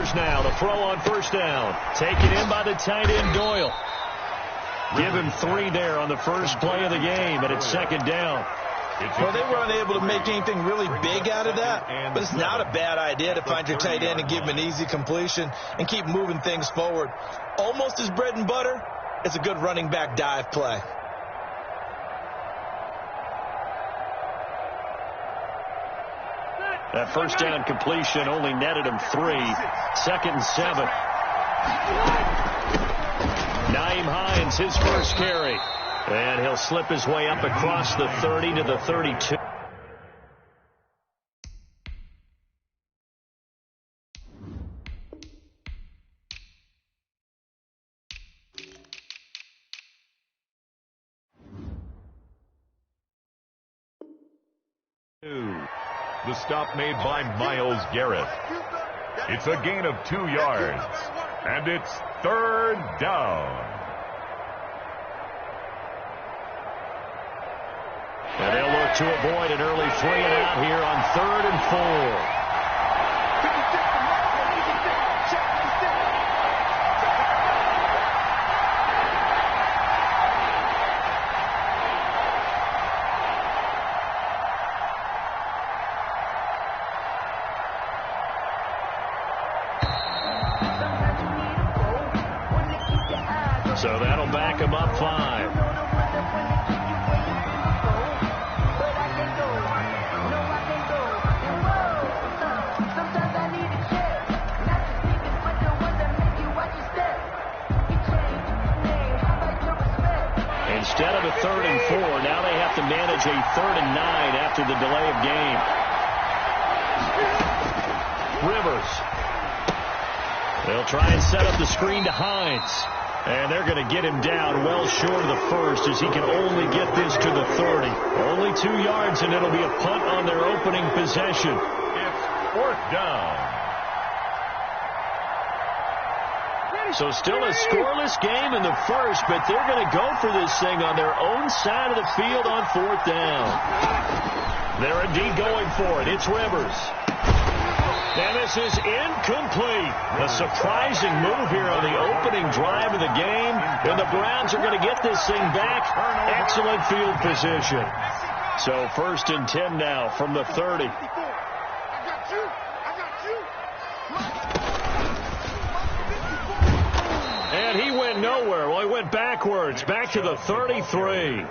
Rivers now to throw on first down. Taken in by the tight end, Doyle. Give him 3 there on the first play of the game, and it's second down. Well, they were unable to make anything really big out of that, but it's not a bad idea to find your tight end and give him an easy completion and keep moving things forward. Almost his bread and butter. It's a good running back dive play. That first down completion only netted him 3. Second and 7. Nyheim Hines, his first carry. And he'll slip his way up across the 30 to the 32. The stop made by Myles Garrett. It's a gain of 2 yards. And it's third down. And they'll look to avoid an early 3 and out here on 3rd and 4. So that'll back him up 5. Instead of a 3rd and 4, now they have to manage a 3rd and 9 after the delay of game. Rivers. They'll try and set up the screen to Hines. And they're going to get him down well short of the first as he can only get this to the 30. Only 2 yards, and it'll be a punt on their opening possession. It's 4th down. So still a scoreless game in the first, but they're going to go for this thing on their own side of the field on 4th down. They're indeed going for it. It's Rivers. And this is incomplete. A surprising move here on the opening drive of the game. And the Browns are going to get this thing back. Excellent field position. So 1st and 10 now from the 30. And he went nowhere. Well, he went backwards. Back to the 33.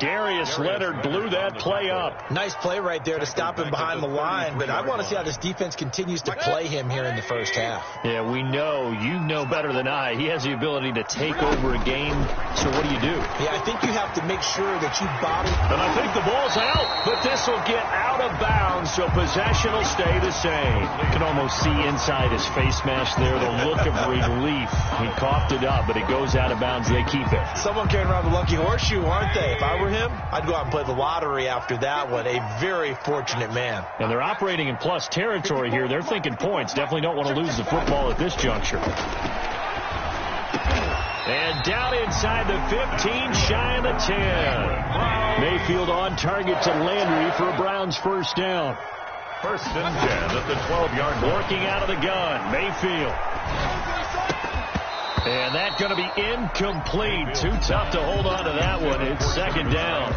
Darius Leonard blew that play up. Nice play right there to stop him behind the line, but I want to see how this defense continues to play him here in the first half. Yeah, we know. You know better than I. He has the ability to take over a game. So what do you do? Yeah, I think you have to make sure that you bottle. And I think the ball's out, but this will get out of bounds, so possession will stay the same. You can almost see inside his face mask there the look of relief. He coughed it up, but it goes out of bounds. They keep it. Someone carrying around the lucky horseshoe, aren't they? If I were him, I'd go out and play the lottery after that one. A very fortunate man. And they're operating in plus territory here. They're thinking points. Definitely don't want to lose the football at this juncture. And down inside the 15, shy of the 10. Mayfield on target to Landry for a Browns first down. 1st and 10 at the 12-yard line. Working out of the gun, Mayfield. And that's going to be incomplete. Too tough to hold on to that one. It's 2nd down.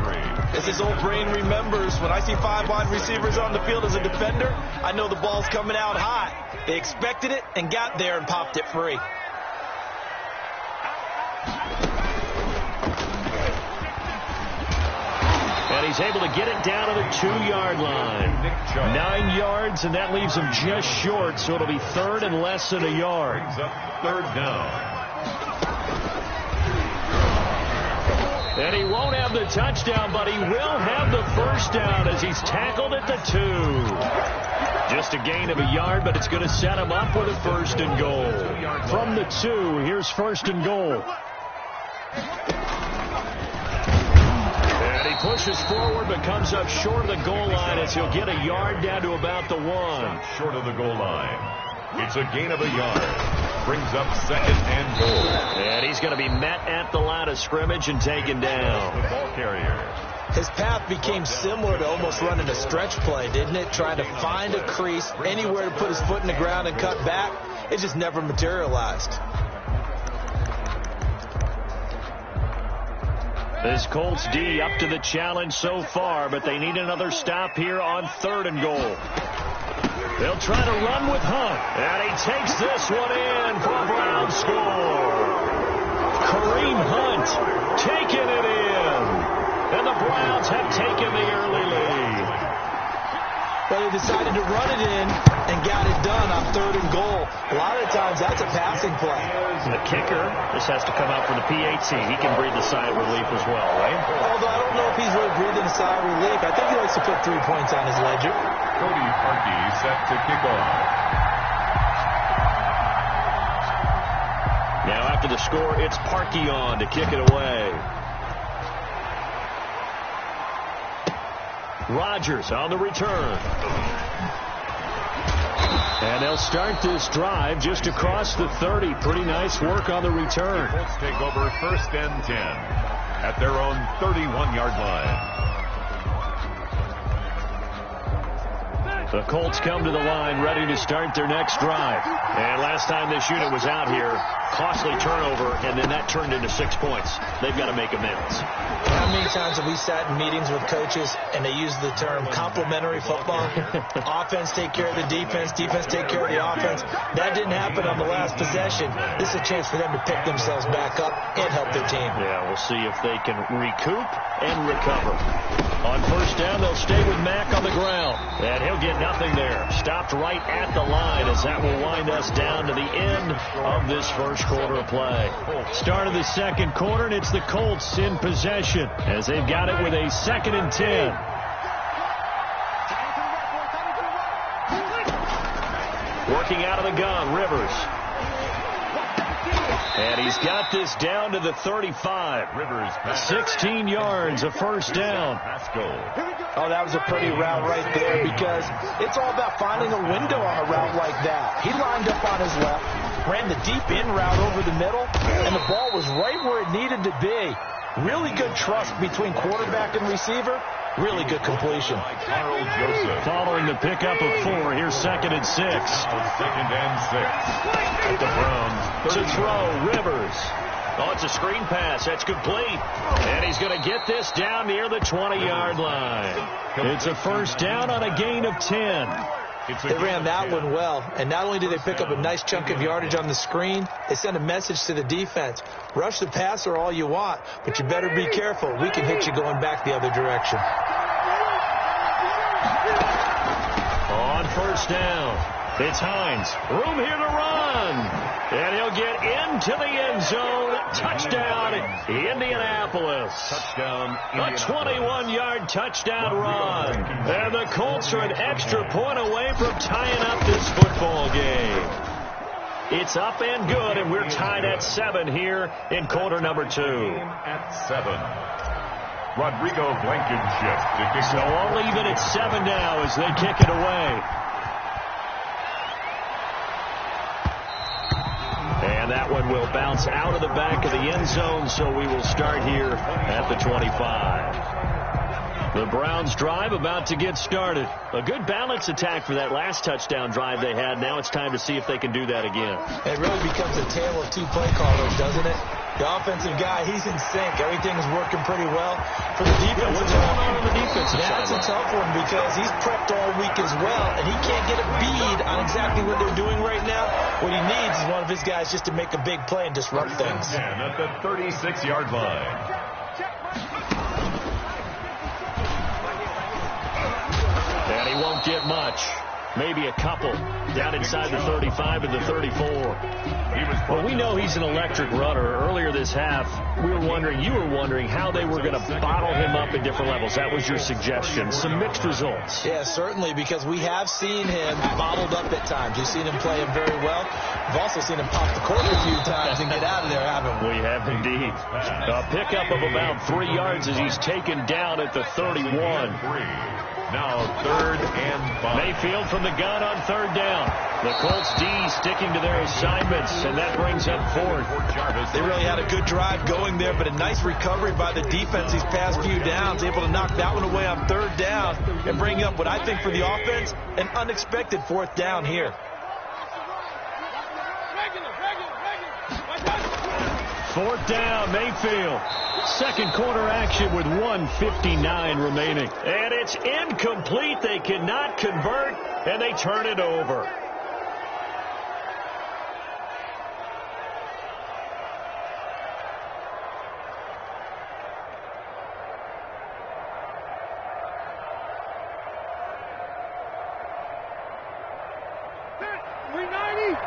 As his old brain remembers, when I see 5 wide receivers on the field as a defender, I know the ball's coming out hot. They expected it and got there and popped it free. And he's able to get it down to the 2-yard line. 9 yards, and that leaves him just short, so it'll be 3rd and less than a yard. Brings up 3rd down. And he won't have the touchdown, but he will have the first down as he's tackled at the 2. Just a gain of a yard, but it's going to set him up with a 1st and goal. From the 2, here's 1st and goal. And he pushes forward, but comes up short of the goal line as he'll get a yard down to about the 1. Short of the goal line. It's a gain of a yard. Brings up 2nd and goal. And he's going to be met at the line of scrimmage and taken down. The ball carrier. His path became similar to almost running a stretch play, didn't it? Trying to find a crease, anywhere to put his foot in the ground and cut back. it just never materialized. This Colts D up to the challenge so far, but they need another stop here on 3rd and goal. They'll try to run with Hunt, and he takes this one in for a Brown score. Kareem Hunt taking it in, and the Browns have taken the early lead. But they decided to run it in and got it done on 3rd and goal. A lot of the times, that's a passing play. The kicker, this has to come out for the PAT. He can breathe a sigh of relief as well, right? Although I don't know if he's really breathing a sigh of relief. I think he likes to put 3 points on his ledger. Cody Parkey set to kick off. Now after the score, it's Parkey on to kick it away. Rodgers on the return. And they'll start this drive just across the 30. Pretty nice work on the return. Colts take over 1st and 10 at their own 31-yard line. The Colts come to the line ready to start their next drive. And last time this unit was out here, costly turnover, and then that turned into 6 points. They've got to make amends. How many times have we sat in meetings with coaches and they use the term complementary football? Offense take care of the defense, defense take care of the offense. That didn't happen on the last possession. This is a chance for them to pick themselves back up and help their team. Yeah, we'll see if they can recoup and recover. On 1st down, they'll stay with Mack on the ground. And he'll get nothing there. Stopped right at the line as that will wind us down to the end of this first quarter of play. Start of the second quarter, and it's the Colts in possession as they've got it with a 2nd and 10. Working out of the gun, Rivers. And he's got this down to the 35. Rivers 16 yards, a 1st down. Oh, that was a pretty route right there because it's all about finding a window on a route like that. He lined up on his left, ran the deep in route over the middle, and the ball was right where it needed to be. Really good trust between quarterback and receiver. Really good completion. Following the pickup of 4, here's 2nd and 6. 2nd and 6. At the Browns. To throw, Rivers. Oh, it's a screen pass. That's complete. And he's going to get this down near the 20-yard line. It's a 1st down on a gain of 10. They ran that one well, and not only did they pick up a nice chunk of yardage on the screen, they sent a message to the defense. Rush the passer all you want, but you better be careful. We can hit you going back the other direction. On 1st down, it's Hines. Room here to run. And he'll get into the end zone. Touchdown, Indianapolis. Touchdown, A 21-yard touchdown run. And the Colts are an extra point away from tying up this football game. It's up and good, and we're tied at 7 here in quarter number 2. At 7. Rodrigo Blankenship. So all even at 7 now as they kick it away. And that one will bounce out of the back of the end zone, so we will start here at the 25. The Browns drive about to get started. A good balance attack for that last touchdown drive they had. Now it's time to see if they can do that again. It really becomes a tale of 2 play callers, doesn't it? The offensive guy, he's in sync. Everything's working pretty well. For the defense, what's going on the defensive side? That's a tough one because he's prepped all week as well, and he can't get a bead on exactly what they're doing right now. What he needs is one of his guys just to make a big play and disrupt things. At the 36-yard line. And he won't get much. Maybe a couple down inside the 35 and the 34. Well, we know he's an electric runner. Earlier this half, you were wondering how they were going to bottle him up at different levels. That was your suggestion. Some mixed results. Yeah, certainly, because we have seen him bottled up at times. You've seen him play him very well. We've also seen him pop the corner a few times and get out of there, haven't we? We have indeed. A pickup of about 3 yards as he's taken down at the 31. Now 3rd and 5. Mayfield from the gun on 3rd down. The Colts D sticking to their assignments, and that brings up 4th. They really had a good drive going there, but a nice recovery by the defense these past few downs, able to knock that one away on 3rd down and bring up what I think for the offense, an unexpected 4th down here. 4th down, Mayfield. Second quarter action with 1:59 remaining. And it's incomplete. They cannot convert, and they turn it over.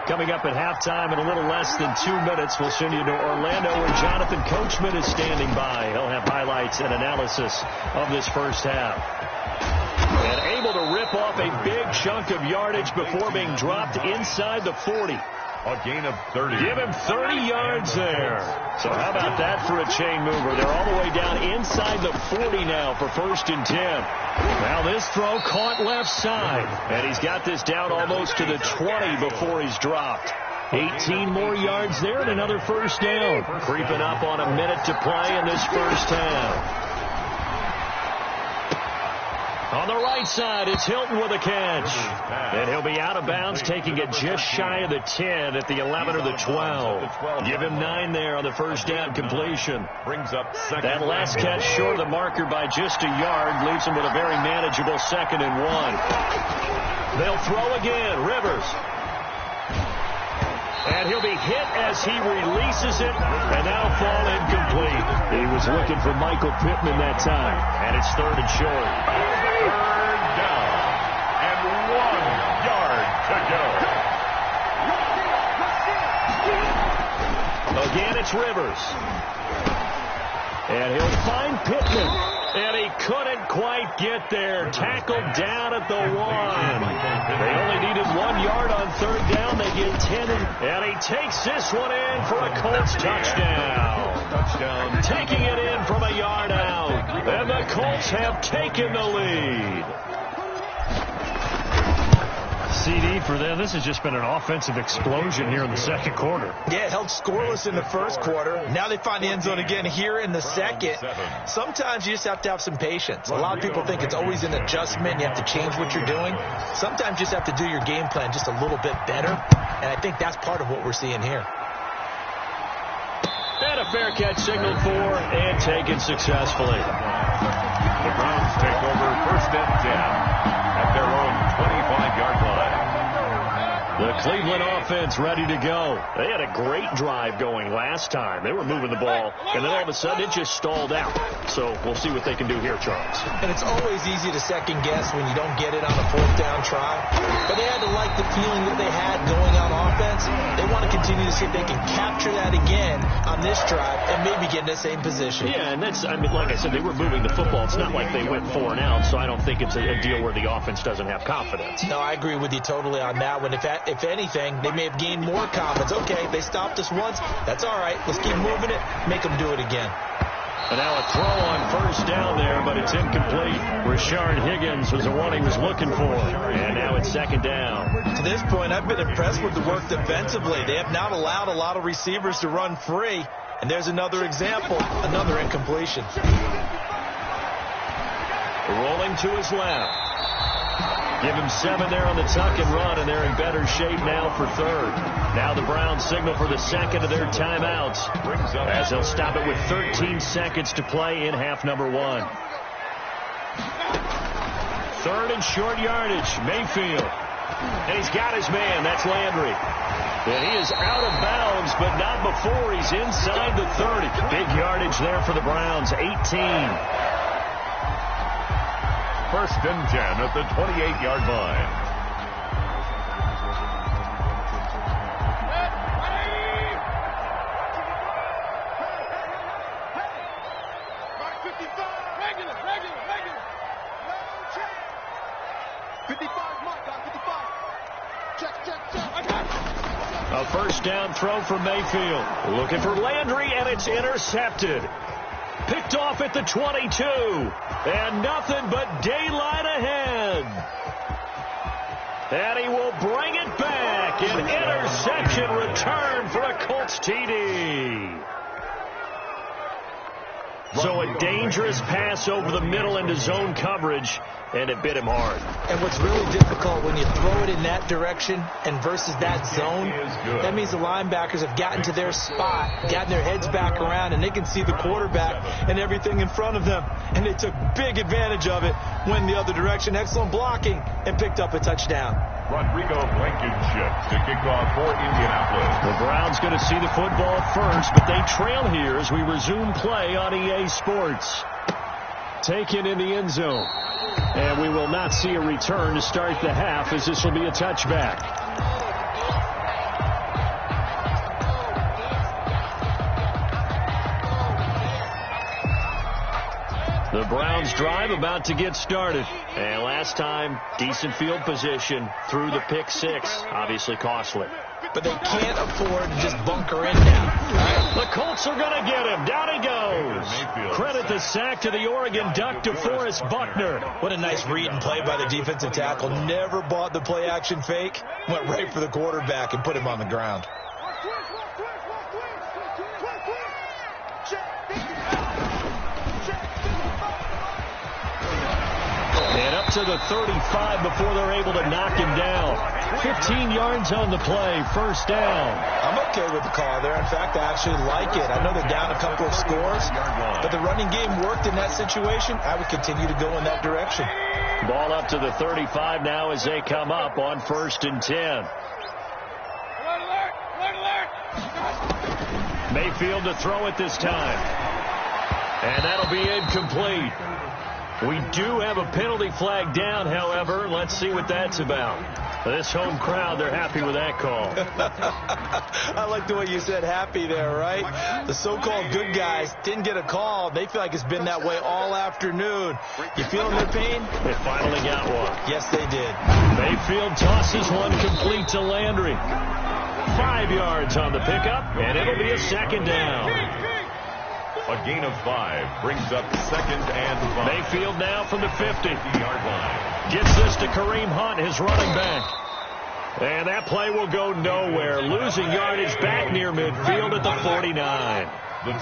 Coming up at halftime in a little less than 2 minutes, we'll send you to Orlando where Jonathan Coachman is standing by. He'll have highlights and analysis of this first half. And able to rip off a big chunk of yardage before being dropped inside the 40. A gain of 30. Give him 30 yards there. So how about that for a chain mover? They're all the way down inside the 40 now for 1st and 10. Now this throw caught left side. And he's got this down almost to the 20 before he's dropped. 18 more yards there and another 1st down. Creeping up on a minute to play in this first half. On the right side, it's Hilton with a catch. And he'll be out of bounds, taking it just shy of the 10 at the 11 or the 12. Give him 9 there on the 1st down completion. Brings up second. That last catch short of the marker by just a yard leaves him with a very manageable 2nd and 1. They'll throw again. Rivers. And he'll be hit as he releases it, and now fall incomplete. He was looking for Michael Pittman that time, and it's 3rd and short. 3rd down, and 1 yard to go. Again, it's Rivers. And he'll find Pittman. And he couldn't quite get there. Tackled down at the 1. They only needed 1 yard on 3rd down. They get 10. And he takes this one in for a Colts touchdown. Taking it in from a yard out. And the Colts have taken the lead. CD for them. This has just been an offensive explosion here in the second quarter. Yeah, held scoreless in the first quarter. Now they find the end zone again here in the second. Sometimes you just have to have some patience. A lot of people think it's always an adjustment. You have to change what you're doing. Sometimes you just have to do your game plan just a little bit better. And I think that's part of what we're seeing here. And a fair catch signaled for and taken successfully. The Browns take over 1st and 10 at their own 25-yard line. The Cleveland offense ready to go. They had a great drive going last time. They were moving the ball, and then all of a sudden it just stalled out. So we'll see what they can do here, Charles. And it's always easy to second guess when you don't get it on a 4th down try. But they had to like the feeling that they had going on offense. They want to continue to see if they can capture that again on this drive and maybe get in the same position. Yeah, and that's, I mean, like I said, they were moving the football. It's not like they went 4 and out, so I don't think it's a deal where the offense doesn't have confidence. No, I agree with you totally on that one. If anything, they may have gained more confidence. Okay, they stopped us once. That's all right. Let's keep moving it. Make them do it again. And now a throw on 1st down there, but it's incomplete. Rashard Higgins was the one he was looking for. And now it's 2nd down. To this point, I've been impressed with the work defensively. They have not allowed a lot of receivers to run free. And there's another example, another incompletion. Rolling to his left. Give him 7 there on the tuck and run, and they're in better shape now for 3rd. Now the Browns signal for the 2nd of their timeouts, as they'll stop it with 13 seconds to play in half number 1. 3rd and short yardage, Mayfield. And he's got his man, that's Landry. And he is out of bounds, but not before he's inside the 30. Big yardage there for the Browns, 18. 1st and 10 at the 28-yard line. A 1st down throw from Mayfield. Looking for Landry, and it's intercepted. Picked off at the 22. And nothing but daylight ahead. And he will bring it back. An interception return for a Colts TD. So a dangerous pass over the middle into zone coverage, and it bit him hard. And what's really difficult when you throw it in that direction and versus that zone, that means the linebackers have gotten to their spot, gotten their heads back around, and they can see the quarterback and everything in front of them. And they took big advantage of it, went the other direction, excellent blocking, and picked up a touchdown. Rodrigo Blankenship to kick off for Indianapolis. The Browns going to see the football first, but they trail here as we resume play on EA Sports. Taken in the end zone. And we will not see a return to start the half, as this will be a touchback. The Browns drive about to get started. And last time, decent field position through the pick six. Obviously costly. But they can't afford to just bunker in now. Right? The Colts are going to get him. Down he goes. Credit the sack to the Oregon Duck, DeForest Buckner. What a nice read and play by the defensive tackle. Never bought the play-action fake. Went right for the quarterback and put him on the ground. And up to the 35 before they're able to knock him down. 15 yards on the play, first down. I'm okay with the call there. In fact, I actually like it. I know they're down a couple of scores, but the running game worked in that situation. I would continue to go in that direction. Ball up to the 35 now as they come up on 1st and 10. Mayfield to throw it this time. And that'll be incomplete. We do have a penalty flag down, however. Let's see what that's about. This home crowd, they're happy with that call. I like the way you said happy there, right? The so-called good guys didn't get a call. They feel like it's been that way all afternoon. You feeling their pain? They finally got one. Yes, they did. Mayfield tosses one complete to Landry. 5 yards on the pickup, and it'll be a second down. A gain of 5 brings up 2nd and 5. Mayfield now from the 50-yard line. Gets this to Kareem Hunt, his running back. And that play will go nowhere. Losing yardage back near midfield at the 49.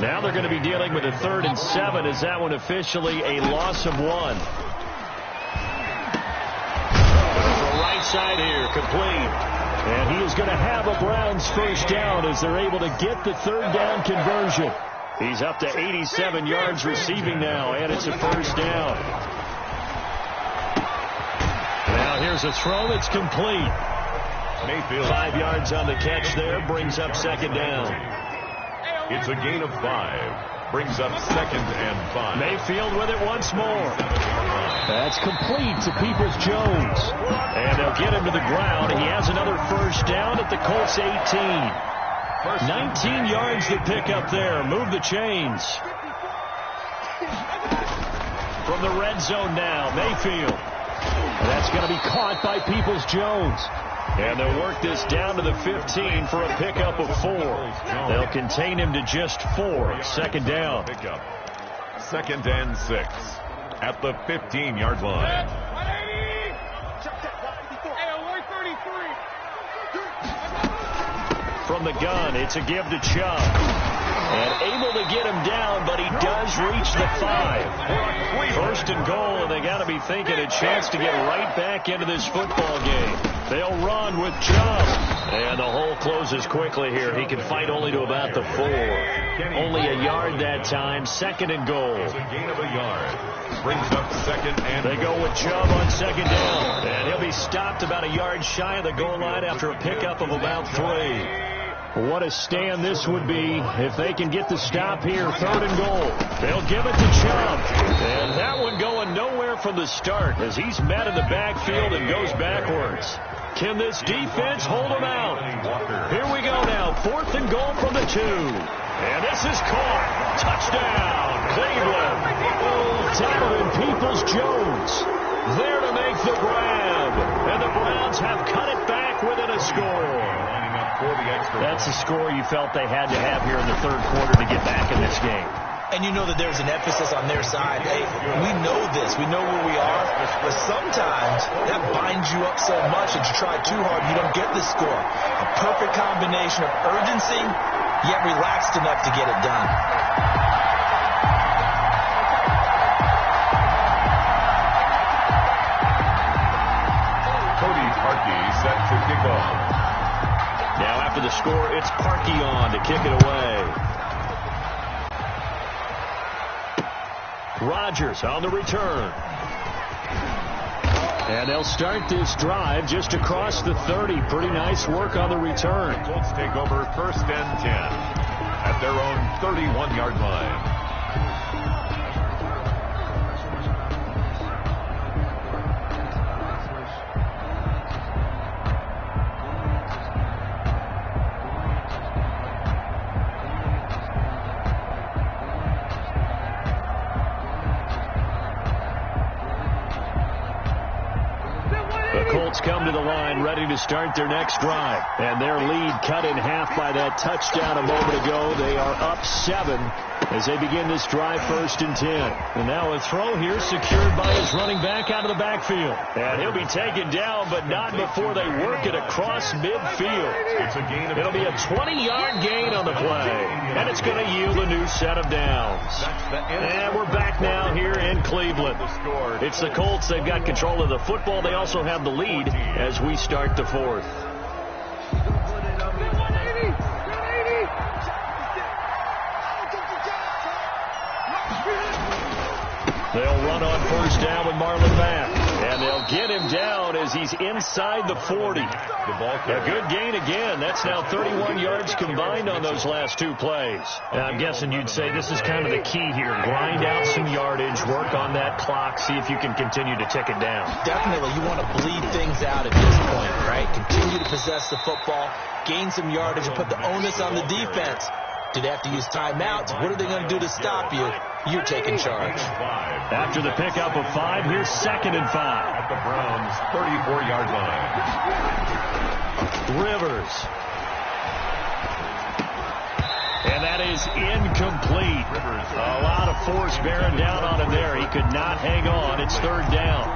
Now they're going to be dealing with a 3rd and 7 as that one officially a loss of 1. The right side here, complete. And he is going to have a Browns first down as they're able to get the 3rd down conversion. He's up to 87 yards receiving now, and it's a first down. Now here's a throw that's complete. Mayfield 5 yards on the catch there, brings up 2nd down. It's a gain of 5, brings up 2nd and 5. Mayfield with it once more. That's complete to Peoples-Jones. And they'll get him to the ground. He has another first down at the Colts 18. 19 yards to pick up there. Move the chains. From the red zone now, Mayfield. And that's going to be caught by Peoples-Jones. And they'll work this down to the 15 for a pickup of 4. They'll contain him to just 4. Second down. Pickup. 2nd and 6 at the 15-yard line. From the gun, it's a give to Chubb. And able to get him down, but he does reach the 5. First and goal, and they got to be thinking a chance to get right back into this football game. They'll run with Chubb. And the hole closes quickly here. He can fight only to about the 4. Only a yard that time. 2nd and goal. It's a gain of a yard. Brings up 2nd and they go with Chubb on 2nd down. And he'll be stopped about a yard shy of the goal line after a pickup of about 3. What a stand this would be if they can get the stop here. 3rd and goal. They'll give it to Chubb. And that one going nowhere from the start as he's met in the backfield and goes backwards. Can this defense hold him out? Here we go now. 4th and goal from the 2. And this is caught. Touchdown, Cleveland. Tackled Peoples-Jones. There to make the grab. And the Browns have cut it back within a score. That's the score you felt they had to have here in the 3rd quarter to get back in this game. And you know that there's an emphasis on their side. Hey, we know this. We know where we are. But sometimes that binds you up so much that you try too hard, you don't get the score. A perfect combination of urgency, yet relaxed enough to get it done. score. It's Parkion to kick it away. Rodgers on the return. And they'll start this drive just across the 30. Pretty nice work on the return. The Colts take over 1st and 10 at their own 31-yard line. Come to the line, ready to start their next drive. And their lead cut in half by that touchdown a moment ago. They are up 7 as they begin this drive, 1st and 10. And now a throw here secured by his running back out of the backfield. And he'll be taken down, but not before they work it across midfield. It'll be a 20-yard gain on the play. And it's going to yield a new set of downs. And we're back now here in Cleveland. It's the Colts. They've got control of the football. They also have the lead as we start the 4th. They'll run on 1st down with Marlon Mack. And they'll get him down as he's inside the 40. A good gain again. That's now 31 yards combined on those last 2 plays. And I'm guessing you'd say this is kind of the key here. Grind out some yardage, work on that clock, see if you can continue to tick it down. Definitely, you want to bleed things out at this point, right? Continue to possess the football, gain some yardage, and put the onus on the defense. Do they have to use timeouts? What are they going to do to stop you? You're taking charge. After the pickup of 5, here's 2nd and 5. At the Browns' 34-yard line. Rivers. And that is incomplete. A lot of force bearing down on him there. He could not hang on. It's 3rd down.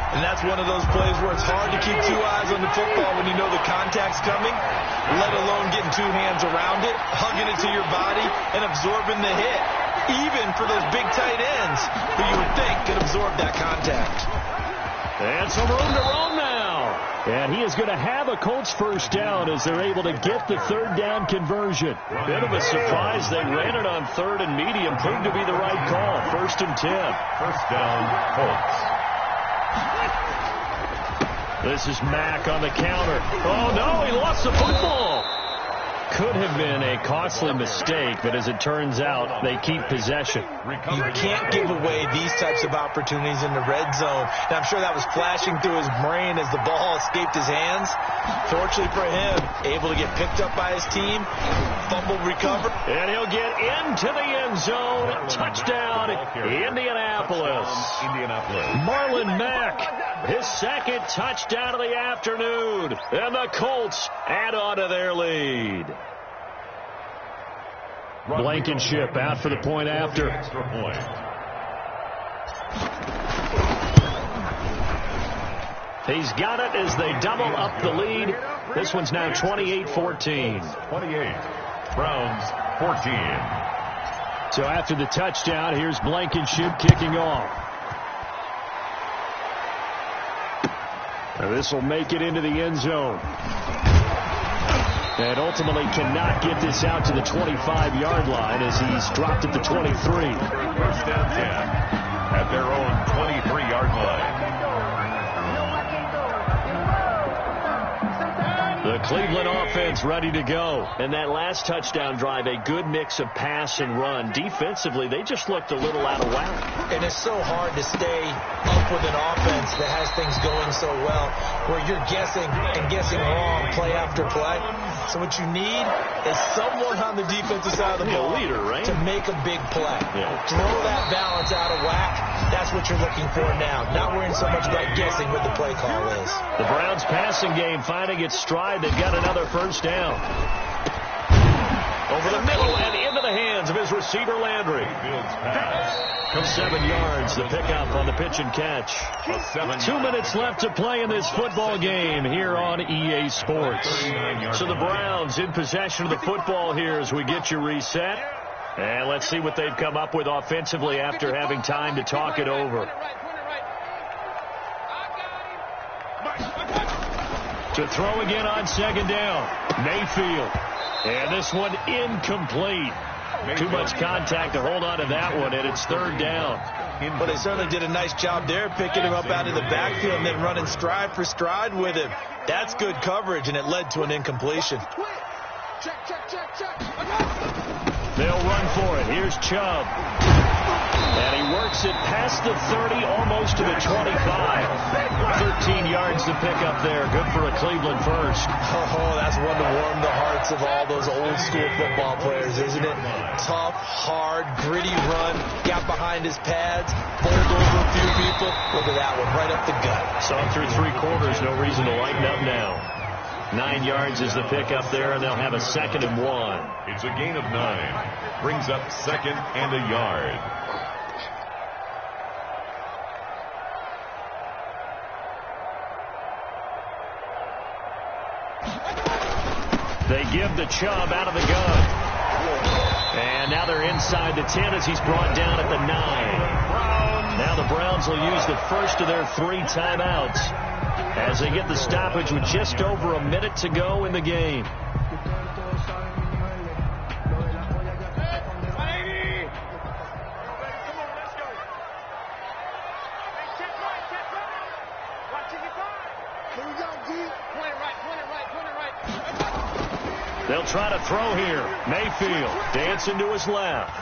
And that's one of those plays where it's hard to keep 2 eyes on the football when you know the contact's coming, let alone getting 2 hands around it, hugging it to your body, and absorbing the hit, even for those big tight ends who you would think could absorb that contact. And some room to roam now. And he is going to have a Colts 1st down as they're able to get the 3rd down conversion. Bit of a surprise. They ran it on 3rd and medium. Proved to be the right call. 1st and 10. 1st down, Colts. This is Mack on the counter. Oh, no, he lost the football. Could have been a costly mistake, but as it turns out, they keep possession. You can't give away these types of opportunities in the red zone. Now, I'm sure that was flashing through his brain as the ball escaped his hands. Fortunately for him, able to get picked up by his team, fumble recover. And he'll get into the end zone. Touchdown, Indianapolis. Marlon Mack, his 2nd touchdown of the afternoon. And the Colts add on to their lead. Blankenship out for the point after. Extra point. He's got it as they double up the lead. This one's now 28-14. 28. Browns 14. So after the touchdown, here's Blankenship kicking off. Now this will make it into the end zone. And ultimately cannot get this out to the 25-yard line as he's dropped at the 23. 1st and 10 at their own 23-yard line. The Cleveland offense ready to go. And that last touchdown drive, a good mix of pass and run. Defensively, they just looked a little out of whack. And it's so hard to stay up with an offense that has things going so well, where you're guessing and guessing wrong play after play. So what you need is someone on the defensive side of the ball leader, right? to make a big play. Yeah. Throw that balance out of whack. That's what you're looking for now. Not worrying so much about guessing what the play call is. The Browns passing game finding its stride. They've got another 1st down. Over the middle and into the hands of his receiver, Landry. Comes 7 yards, the pickup on the pitch and catch. 2 minutes left to play in this football game here on EA Sports. So the Browns in possession of the football here as we get you reset. And let's see what they've come up with offensively after having time to talk it over. To throw again on 2nd down. Mayfield And this one incomplete. Too much contact to hold on to that one, and it's third down. Well, they certainly did a nice job there, picking him up out of the backfield and then running stride for stride with him. That's good coverage, and it led to an incompletion. They'll run for it. Here's Chubb. And he works it past the 30, almost to the 25. 13 yards to pick up there. Good for a Cleveland first. Oh, that's one to warm the hearts of all those old-school football players, isn't it? Tough, hard, gritty run. Got behind his pads, bowled over a few people. Look at that one, right up the gut. Saw him through 3 quarters. No reason to lighten up now. 9 yards is the pickup there, and they'll have a 2nd and 1. It's a gain of 9. Brings up 2nd and a yard. They give the Chubb out of the gun. And now they're inside the 10 as he's brought down at the 9. Now the Browns will use the first of their 3 timeouts as they get the stoppage with just over a minute to go in the game. They'll try to throw here. Mayfield dancing to his left.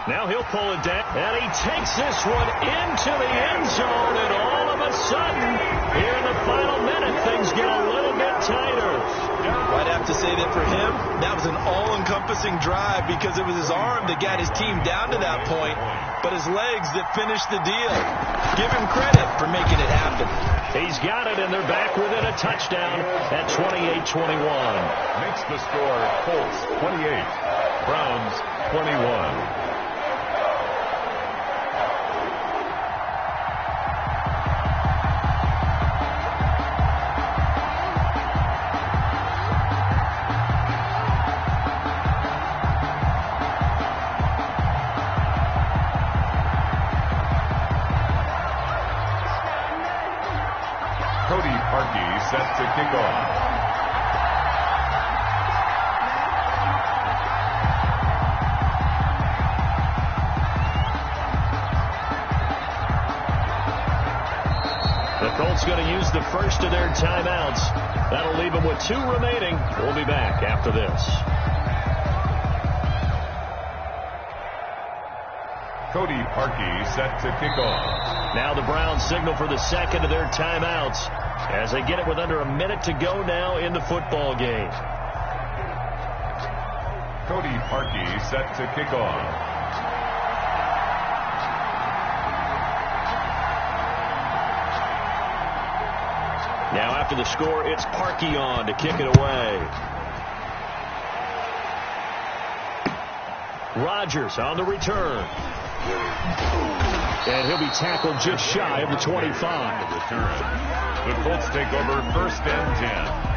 Now he'll pull it down. And he takes this one into the end zone. And all of a sudden, here in the final minute, things get a little bit tighter. I'd have to say that for him, that was an all-encompassing drive because it was his arm that got his team down to that point, but his legs that finished the deal. Give him credit for making it happen. He's got it, and they're back within a touchdown at 28-21. Makes the score Colts 28, Browns 21. Set to kick off. The Colts going to use the first of their timeouts. That'll leave them with 2 remaining. We'll be back after this. Cody Parkey set to kick off. Now the Browns signal for the second of their timeouts as they get it with under a minute to go now in the football game. Cody Parkey set to kick off. Now after the score, it's Parkey on to kick it away. Rodgers on the return. And he'll be tackled just shy of the 25. The Colts take over 1st and 10.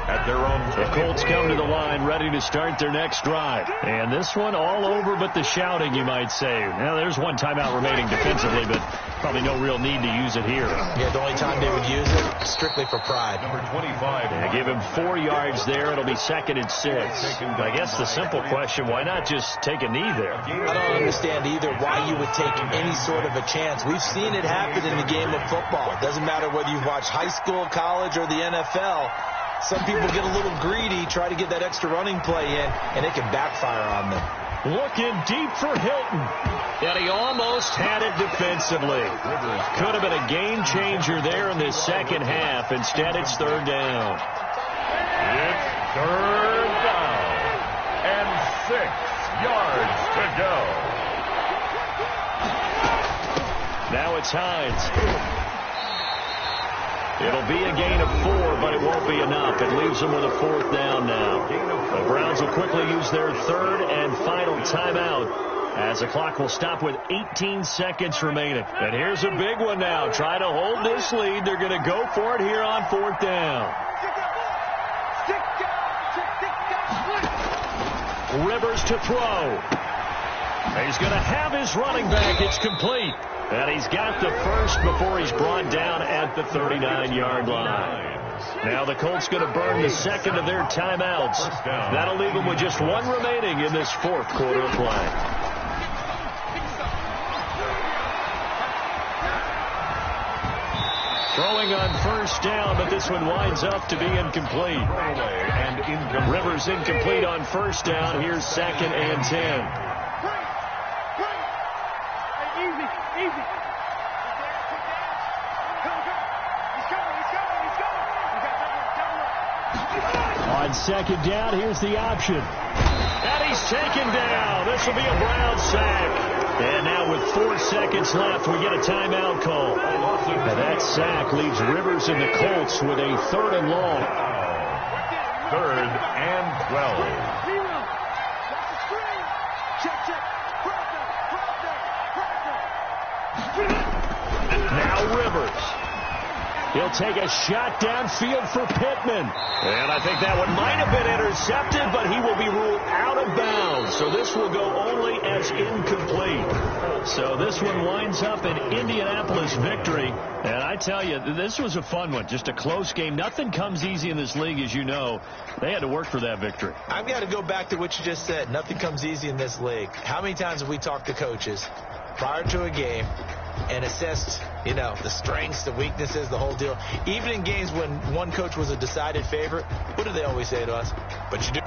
At their own. The Colts come to the line ready to start their next drive. And this one all over but the shouting, you might say. Now there's 1 timeout remaining defensively, but probably no real need to use it here. Yeah, the only time they would use it, strictly for pride. Number 25. Yeah, give him 4 yards there. It'll be 2nd and 6. I guess the simple question, why not just take a knee there? I don't understand either why you would take any sort of a chance. We've seen it happen in the game of football. It doesn't matter whether you watch high school, college, or the NFL. Some people get a little greedy, try to get that extra running play in, and it can backfire on them. Looking deep for Hilton. And he almost had it defensively. Could have been a game changer there in this second half. Instead, it's 3rd down. It's 3rd down. And 6 yards to go. Now it's Hines. It'll be a gain of 4, but it won't be enough. It leaves them with a 4th down now. The Browns will quickly use their 3rd and final timeout as the clock will stop with 18 seconds remaining. And here's a big one now. Try to hold this lead. They're going to go for it here on 4th down. Rivers to throw. He's going to have his running back. It's complete. And he's got the first before he's brought down at the 39-yard line. Now the Colts going to burn the second of their timeouts. That'll leave them with just one remaining in this fourth quarter of play. Throwing on first down, but this one winds up to be incomplete. Rivers incomplete on first down. Here's second and 10. On second down, here's the option. And he's taken down. This will be a Brown sack. And now with 4 seconds left, we get a timeout call. Now that sack leaves Rivers and the Colts with a 3rd and long. 3rd and 12. Now Rivers. He'll take a shot downfield for Pittman. And I think that one might have been intercepted, but he will be ruled out of bounds. So this will go only as incomplete. So this one winds up an Indianapolis victory. And I tell you, this was a fun one. Just a close game. Nothing comes easy in this league, as you know. They had to work for that victory. I've got to go back to what you just said. Nothing comes easy in this league. How many times have we talked to coaches prior to a game and assessed, the strengths, the weaknesses, the whole deal? Even in games when one coach was a decided favorite, what do they always say to us? But you do.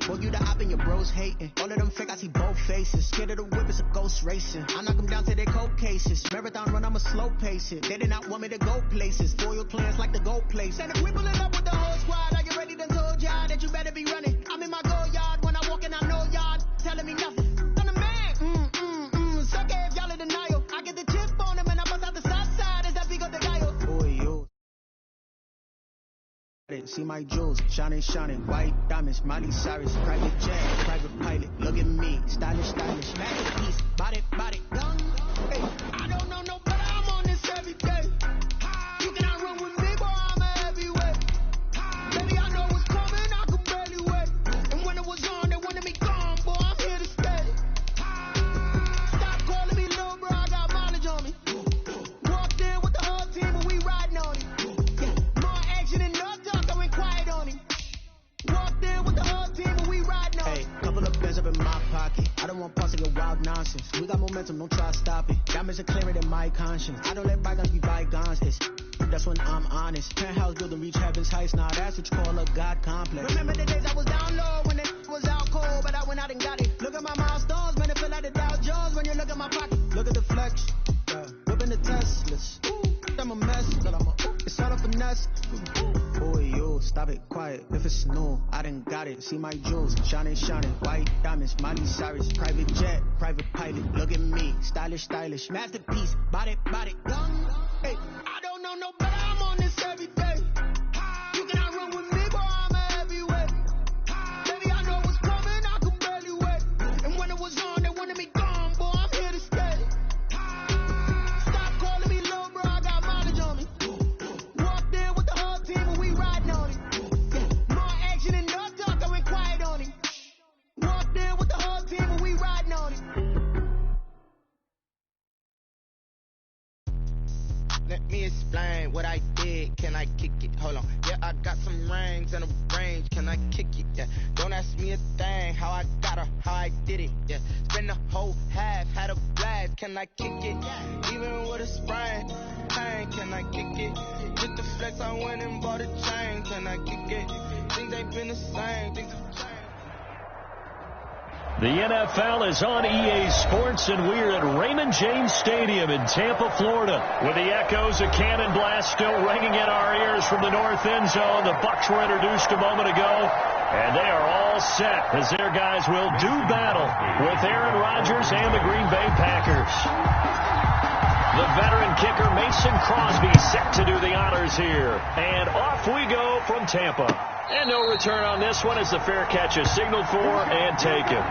Boy, you the op and your bros hating. All of them fake, I see both faces. Scared of the whip, it's a ghost racing. I knock them down to their cold cases. Marathon run, I'm a slow pace it. They did not want me to go places. Foil plans like the gold place. And if we pulling up with the whole squad, are you ready to told y'all that you better be running? I'm in my go yard. When I walk in, I know y'all telling me nothing. I'm the man. Suck it if y'all in denial. I get the chip on him and I bust out the south side. Is that big of the guy? Boy, yo. See my jewels, shining, white diamonds, Miley Cyrus, private jet, private pilot, look at me, stylish, masterpiece, body, gun, hey, I don't know no better, I'm momentum, don't try to stop it. Damage are clearer than my conscience. I don't let bygones be bygones. That's when I'm honest. Penthouse building, reach heaven's heights. Now that's what you call a God complex. Remember the days I was down low when it was out cold, but I went out and got it. Look at my milestones, man, it feel like the Dow Jones when you look at my pocket. Look at the flex, whipping the Teslas. I'm a mess, but it's all a finesse. Boy, you stop it, quiet. If it's new, I done got it. See my jewels, shining, white diamonds, Miley Cyrus, private jet, private pilot. Look at me, stylish, masterpiece, body, young. Hey, I don't know no better. I'm on this every day. You cannot run with me, boy. I'm a heavyweight. Baby, I know what's coming. I could barely wait. And when it was on, they wanted me gone, boy. I'm here to stay. Stop calling me low, bro. I got mileage on me. Walked in with the whole team and we riding on it. More action and no talk. I went quiet on it. Walked in with the whole team and we riding on it. Let me explain what I did. Can I kick it? Hold on. Yeah, I got some rings and a range. Can I kick it? Yeah. Don't ask me a thing. How I got her, how I did it. Yeah. Spend the whole half, had a blast. Can I kick it? Even with a sprain. Pain, can I kick it? Just the flex, I went and bought a chain. Can I kick it? Things ain't been the same. Things have changed. The NFL is on EA Sports, and we're at Raymond James Stadium in Tampa, Florida, with the echoes of cannon blast still ringing in our ears from the north end zone. The Bucs were introduced a moment ago, and they are all set as their guys will do battle with Aaron Rodgers and the Green Bay Packers. The veteran kicker Mason Crosby set to do the honors here, and off we go from Tampa. And no return on this one as the fair catch is signaled for and taken.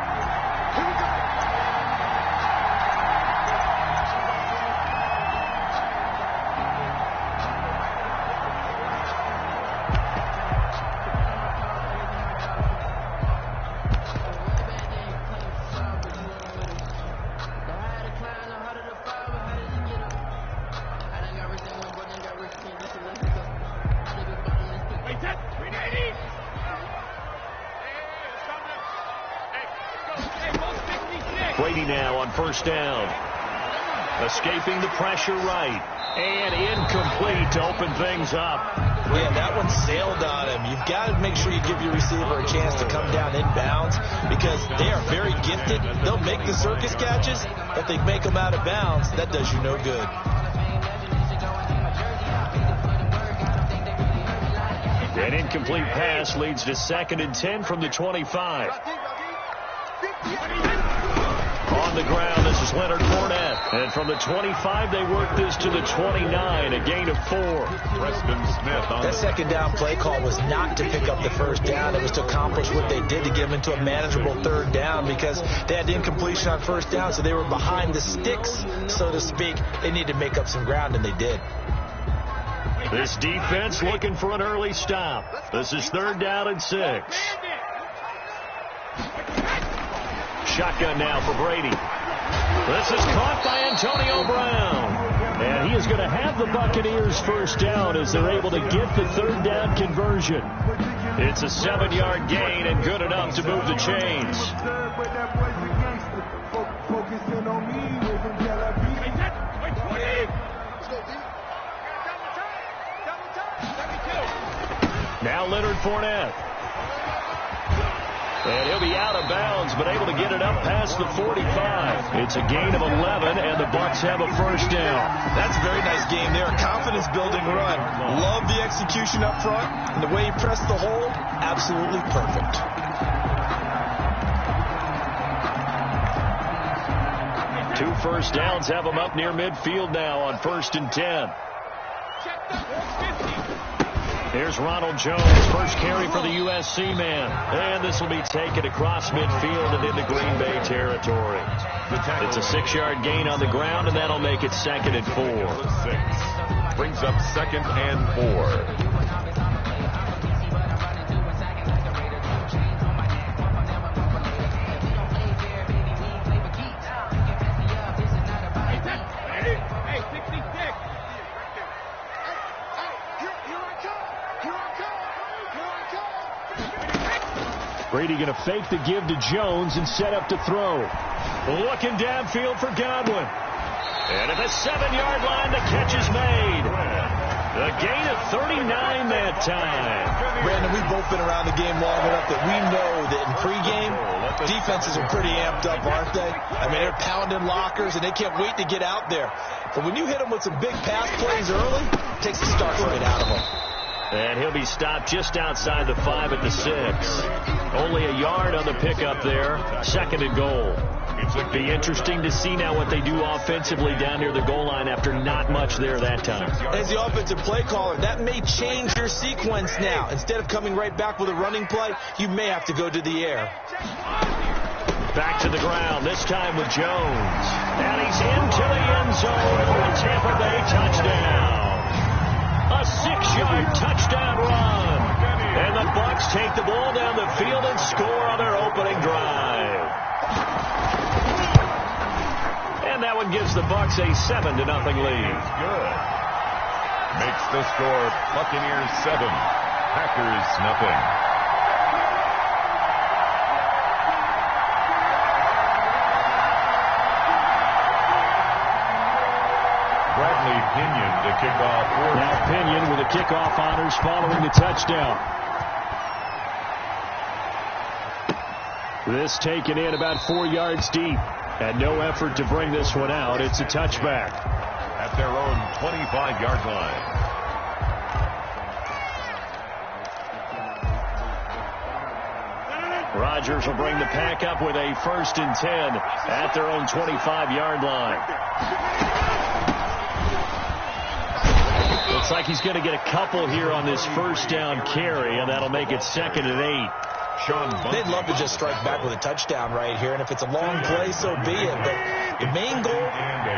Brady now on first down. Escaping the pressure right. And incomplete to open things up. Yeah, that one sailed on him. You've got to make sure you give your receiver a chance to come down inbounds because they are very gifted. They'll make the circus catches, but they make them out of bounds. That does you no good. An incomplete pass leads to 2nd and 10 from the 25. On the ground, this is Leonard Fournette. And from the 25, they work this to the 29, a gain of 4. Preston Smith on that second down play call was not to pick up the first down. It was to accomplish what they did to get them into a manageable third down because they had incompletion on first down, so they were behind the sticks, so to speak. They needed to make up some ground, and they did. This defense looking for an early stop. This is 3rd down and 6. Shotgun now for Brady. This is caught by Antonio Brown. And he is going to have the Buccaneers first down as they're able to get the 3rd down conversion. It's a 7-yard gain and good enough to move the chains. Now Leonard Fournette. And he'll be out of bounds, but able to get it up past the 45. It's a gain of 11, and the Bucs have a first down. That's a very nice game there. A confidence-building run. Love the execution up front, and the way he pressed the hole, absolutely perfect. Two first downs have them up near midfield now on 1st and 10. Here's Ronald Jones, first carry for the USC man. And this will be taken across midfield and into Green Bay territory. It's a 6-yard gain on the ground, and that'll make it 2nd and 4. Brings up 2nd and 4. Brady going to fake the give to Jones and set up to throw. Looking downfield for Godwin. And at the 7-yard line, the catch is made. A gain of 39 that time. Brandon, we've both been around the game long enough that we know that in pregame, defenses are pretty amped up, aren't they? I mean, they're pounding lockers, and they can't wait to get out there. But when you hit them with some big pass plays early, it takes the start right out of them. And he'll be stopped just outside the 5 at the 6. Only a yard on the pickup there. 2nd and goal. It'll be interesting to see now what they do offensively down near the goal line after not much there that time. As the offensive play caller, that may change your sequence now. Instead of coming right back with a running play, you may have to go to the air. Back to the ground, this time with Jones. And he's into the end zone for a Tampa Bay touchdown. A 6-yard touchdown run. And the Bucs take the ball down the field and score on their opening drive. And that one gives the Bucs a 7-0 lead. Good. Makes the score Buccaneers 7, Packers nothing. Bradley Pinion to kick off. Now Pinion with the kickoff honors following the touchdown. This taken in about 4 yards deep. And no effort to bring this one out. It's a touchback. At their own 25-yard line. Rodgers will bring the pack up with a 1st and 10 at their own 25-yard line. Looks like he's going to get a couple here on this 1st down carry, and that'll make it 2nd and 8. They'd love to just strike back with a touchdown right here, and if it's a long play, so be it. But the main goal,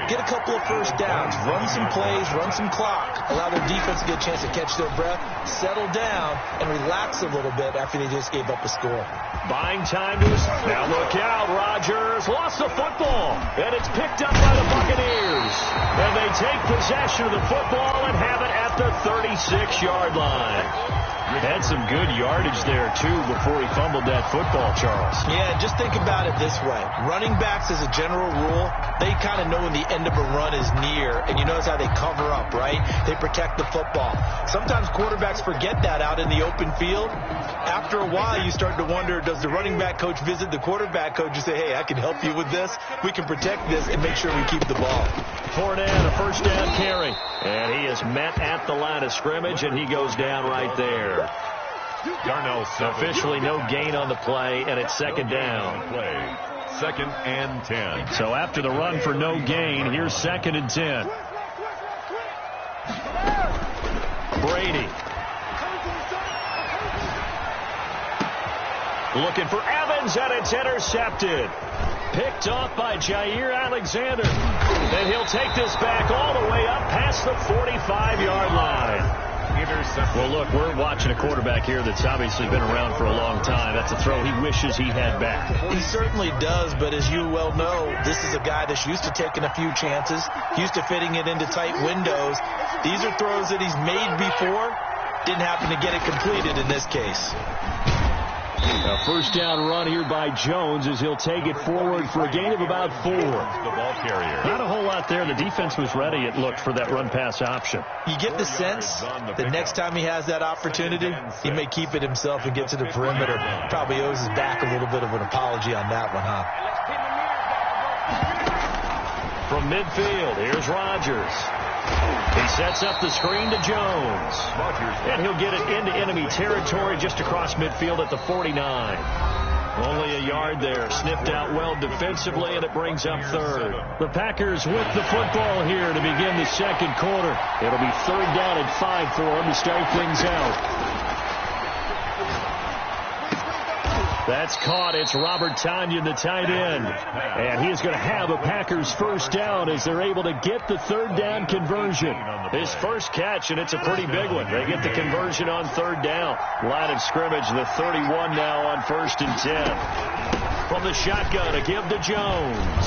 get a couple of 1st downs, run some plays, run some clock, allow their defense to get a chance to catch their breath, settle down, and relax a little bit after they just gave up a score. Buying time to his... Now look out, Rodgers lost the football, and it's picked up by the Buccaneers. And they take possession of the football and have it at the 36-yard line. Had some good yardage there, too, before he fumbled that football, Charles. Yeah, just think about it this way. Running backs, as a general rule, they kind of know when the end of a run is near, and you notice how they cover up, right? They protect the football. Sometimes quarterbacks forget that out in the open field. After a while, you start to wonder, does the running back coach visit the quarterback coach and say, hey, I can help you with this. We can protect this and make sure we keep the ball. Fournette, a 1st down carry. And he is met at the line of scrimmage, and he goes down right there. Darnell officially no gain on the play, and it's 2nd down. 2nd and 10. So after the run for no gain, here's 2nd and 10. Brady. Looking for Evans, and it's intercepted. Picked off by Jair Alexander. And he'll take this back all the way up past the 45-yard line. Well, look, we're watching a quarterback here that's obviously been around for a long time. That's a throw he wishes he had back. He certainly does, but as you well know, this is a guy that's used to taking a few chances, used to fitting it into tight windows. These are throws that he's made before. Didn't happen to get it completed in this case. A 1st down run here by Jones as he'll take it forward for a gain of about 4. The ball carrier. Not a whole lot there. The defense was ready, it looked, for that run-pass option. You get the sense that next time he has that opportunity, he may keep it himself and get to the perimeter. Probably owes his back a little bit of an apology on that one, huh? From midfield, here's Rodgers. He sets up the screen to Jones. And he'll get it into enemy territory just across midfield at the 49. Only a yard there. Sniffed out well defensively, and it brings up 3rd. The Packers with the football here to begin the 2nd quarter. It'll be 3rd down and 5 for them to start things out. That's caught. It's Robert Tonyan, the tight end. And he's going to have a Packers 1st down as they're able to get the 3rd down conversion. His first catch, and it's a pretty big one. They get the conversion on 3rd down. Line of scrimmage, the 31 now on 1st and 10. From the shotgun, a give to Jones.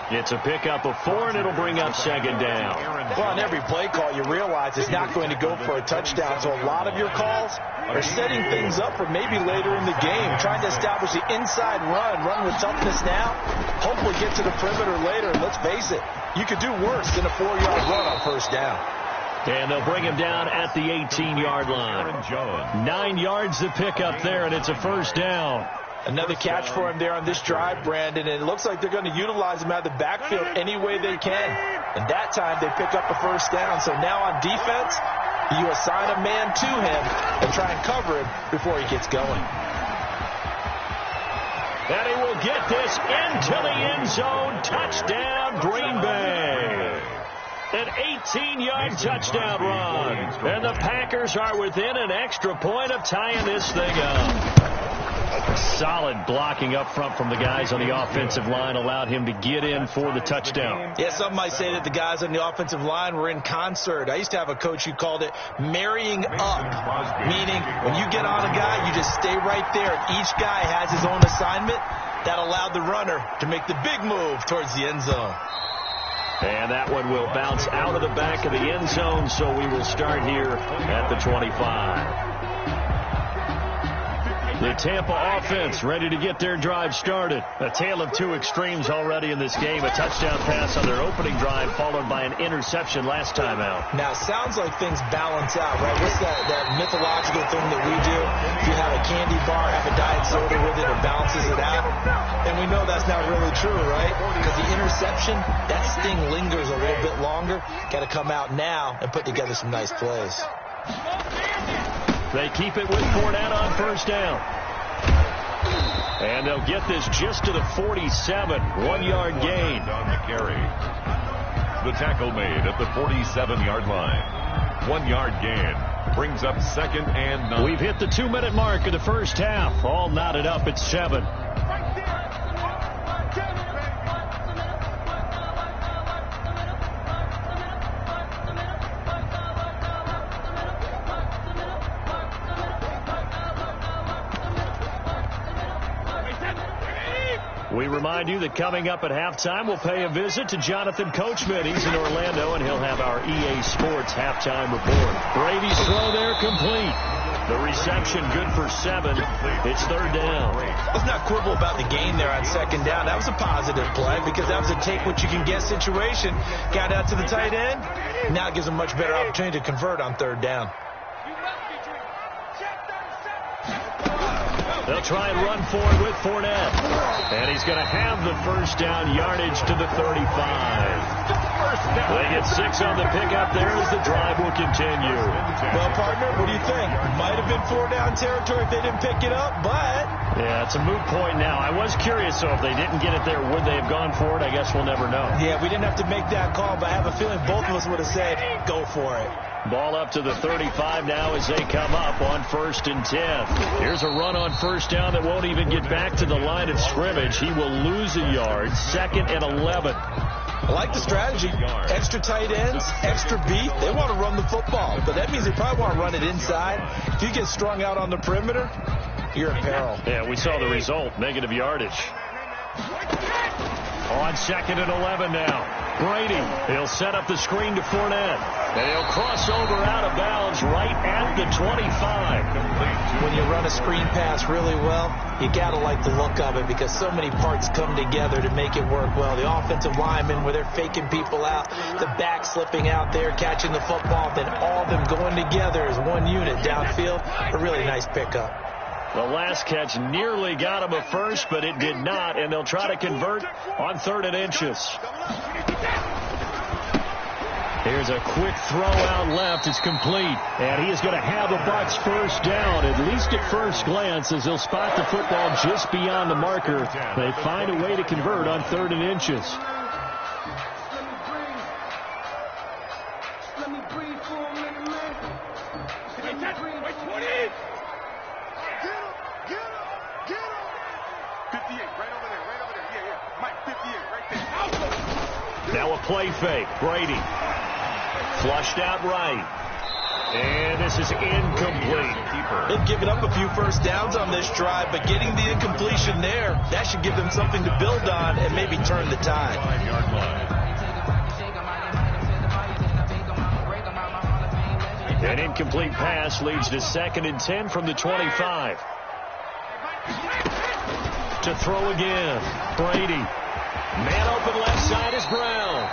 It's a pickup of 4, and it'll bring up second down. Well, on every play call, you realize it's not going to go for a touchdown, so a lot of your calls are setting things up for maybe later in the game, trying to establish the inside run with toughness now, hopefully get to the perimeter later. And let's face it, you could do worse than a 4-yard run on first down. And they'll bring him down at the 18-yard line. 9 yards to pick up there, and it's a first down. Another catch for him there on this drive, Brandon, and it looks like they're going to utilize him out of the backfield any way they can. And that time they pick up a first down. So now on defense, you assign a man to him and try and cover him before he gets going. And he will get this into the end zone. Touchdown, Green Bay. An 18-yard touchdown run. And the Packers are within an extra point of tying this thing up. Solid blocking up front from the guys on the offensive line allowed him to get in for the touchdown. Yeah, some might say that the guys on the offensive line were in concert. I used to have a coach who called it marrying up, meaning when you get on a guy, you just stay right there. Each guy has his own assignment. That allowed the runner to make the big move towards the end zone. And that one will bounce out of the back of the end zone, so we will start here at the 25. The Tampa offense ready to get their drive started. A tale of two extremes already in this game. A touchdown pass on their opening drive followed by an interception last time out. Now, it sounds like things balance out, right? What's that mythological thing that we do? If you have a candy bar, have a diet soda with it, it balances it out. And we know that's not really true, right? Because the interception, that sting lingers a little bit longer. Got to come out now and put together some nice plays. They keep it with Fournette on first down. And they'll get this just to the 47. 1-yard gain. On the carry. The tackle made at the 47-yard line. 1-yard gain. Brings up second and 9. We've hit the 2-minute mark of the first half. All knotted up at 7. We remind you that coming up at halftime, we'll pay a visit to Jonathan Coachman. He's in Orlando, and he'll have our EA Sports halftime report. Brady's throw there complete. The reception good for 7. It's third down. Let's not quibble about the gain there on second down. That was a positive play because that was a take-what-you-can-get situation. Got out to the tight end. Now it gives them a much better opportunity to convert on third down. They'll try and run for it with Fournette. And he's going to have the first down yardage to the 35. They get 6 on the pickup there as the drive will continue. Well, partner, what do you think? Might have been 4-down territory if they didn't pick it up, but... Yeah, it's a moot point now. I was curious, so if they didn't get it there, would they have gone for it? I guess we'll never know. Yeah, we didn't have to make that call, but I have a feeling both of us would have said, go for it. Ball up to the 35 now as they come up on 1st and 10. Here's a run on first down that won't even get back to the line of scrimmage. He will lose a yard. 2nd and 11. I like the strategy. Extra tight ends, extra beat. They want to run the football, but that means they probably want to run it inside. If you get strung out on the perimeter, you're in peril. Yeah, we saw the result. Negative yardage. On 2nd and 11 now. Brady, he'll set up the screen to Fournette. And he'll cross over out of bounds right at the 25. When you run a screen pass really well, you got to like the look of it because so many parts come together to make it work well. The offensive linemen, where they're faking people out, the back slipping out there, catching the football, then all of them going together as one unit downfield. A really nice pickup. The last catch nearly got him a first, but it did not, and they'll try to convert on 3rd and inches. Here's a quick throw out left. It's complete, and he is going to have the Bucs first down, at least at first glance, as they'll spot the football just beyond the marker. They find a way to convert on 3rd and inches. Now a play fake. Brady. Flushed out right. And this is incomplete. They've given up a few first downs on this drive, but getting the incompletion there, that should give them something to build on and maybe turn the tide. 5-yard line. An incomplete pass leads to 2nd and 10 from the 25. To throw again, Brady. Man open left side is Brown.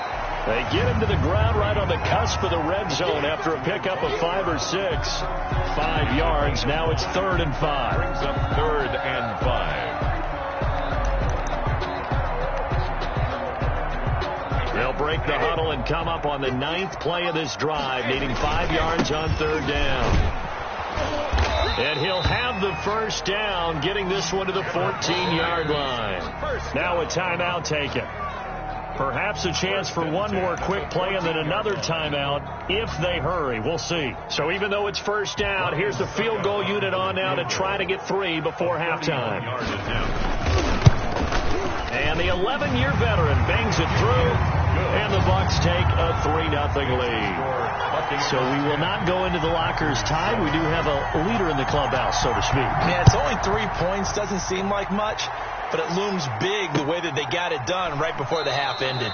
They get him to the ground right on the cusp of the red zone after a pickup of 5 or 6. 5 yards. Now it's 3rd and 5. Brings up 3rd and 5. They'll break the huddle and come up on the 9th play of this drive, needing 5 yards on 3rd down. And he'll have the first down, getting this one to the 14-yard line. Now a timeout taken. Perhaps a chance for one more quick play and then another timeout if they hurry. We'll see. So even though it's first down, here's the field goal unit on now to try to get 3 before halftime. And the 11-year veteran bangs it through, and the Bucs take a 3-0 lead. So we will not go into the lockers tied. We do have a leader in the clubhouse, so to speak. Yeah, it's only 3 points. Doesn't seem like much, but it looms big the way that they got it done right before the half ended.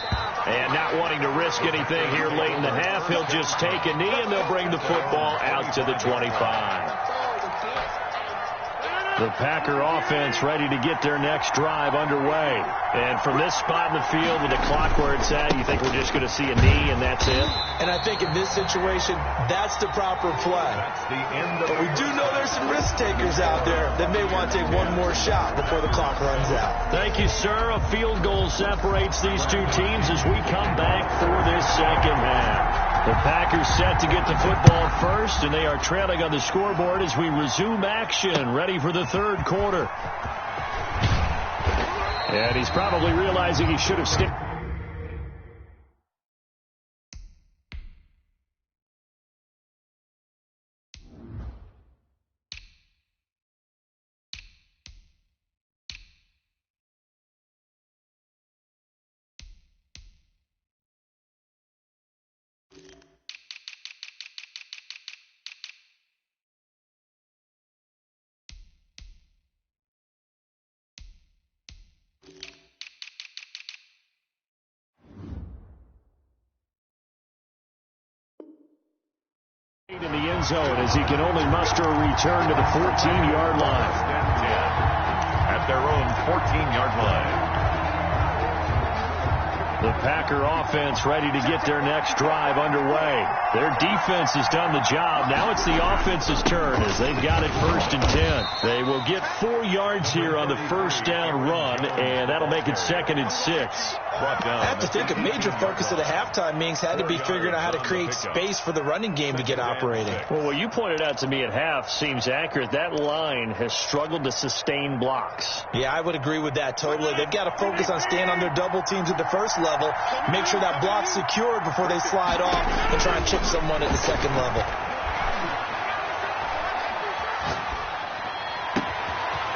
And not wanting to risk anything here late in the half, he'll just take a knee, and they'll bring the football out to the 25. The Packer offense ready to get their next drive underway. And from this spot in the field with the clock where it's at, you think we're just going to see a knee and that's it? And I think in this situation, that's the proper play. But we do know there's some risk takers out there that may want to take one more shot before the clock runs out. Thank you, sir. A field goal separates these two teams as we come back for this second half. The Packers set to get the football first, and they are trailing on the scoreboard as we resume action, ready for the 3rd quarter. And he's probably realizing he should have stick. In the end zone as he can only muster a return to the 14-yard line. At their own 14-yard line. The Packer offense ready to get their next drive underway. Their defense has done the job. Now it's the offense's turn as they've got it 1st and 10. They will get 4 yards here on the first down run, and that'll make it 2nd and 6. I have to think a major focus of the halftime meetings had to be figuring out how to create space for the running game to get operating. Well, what you pointed out to me at half seems accurate. That line has struggled to sustain blocks. Yeah, I would agree with that totally. They've got to focus on staying on their double teams at the first level, make sure that block's secured before they slide off and try and chip someone at the second level.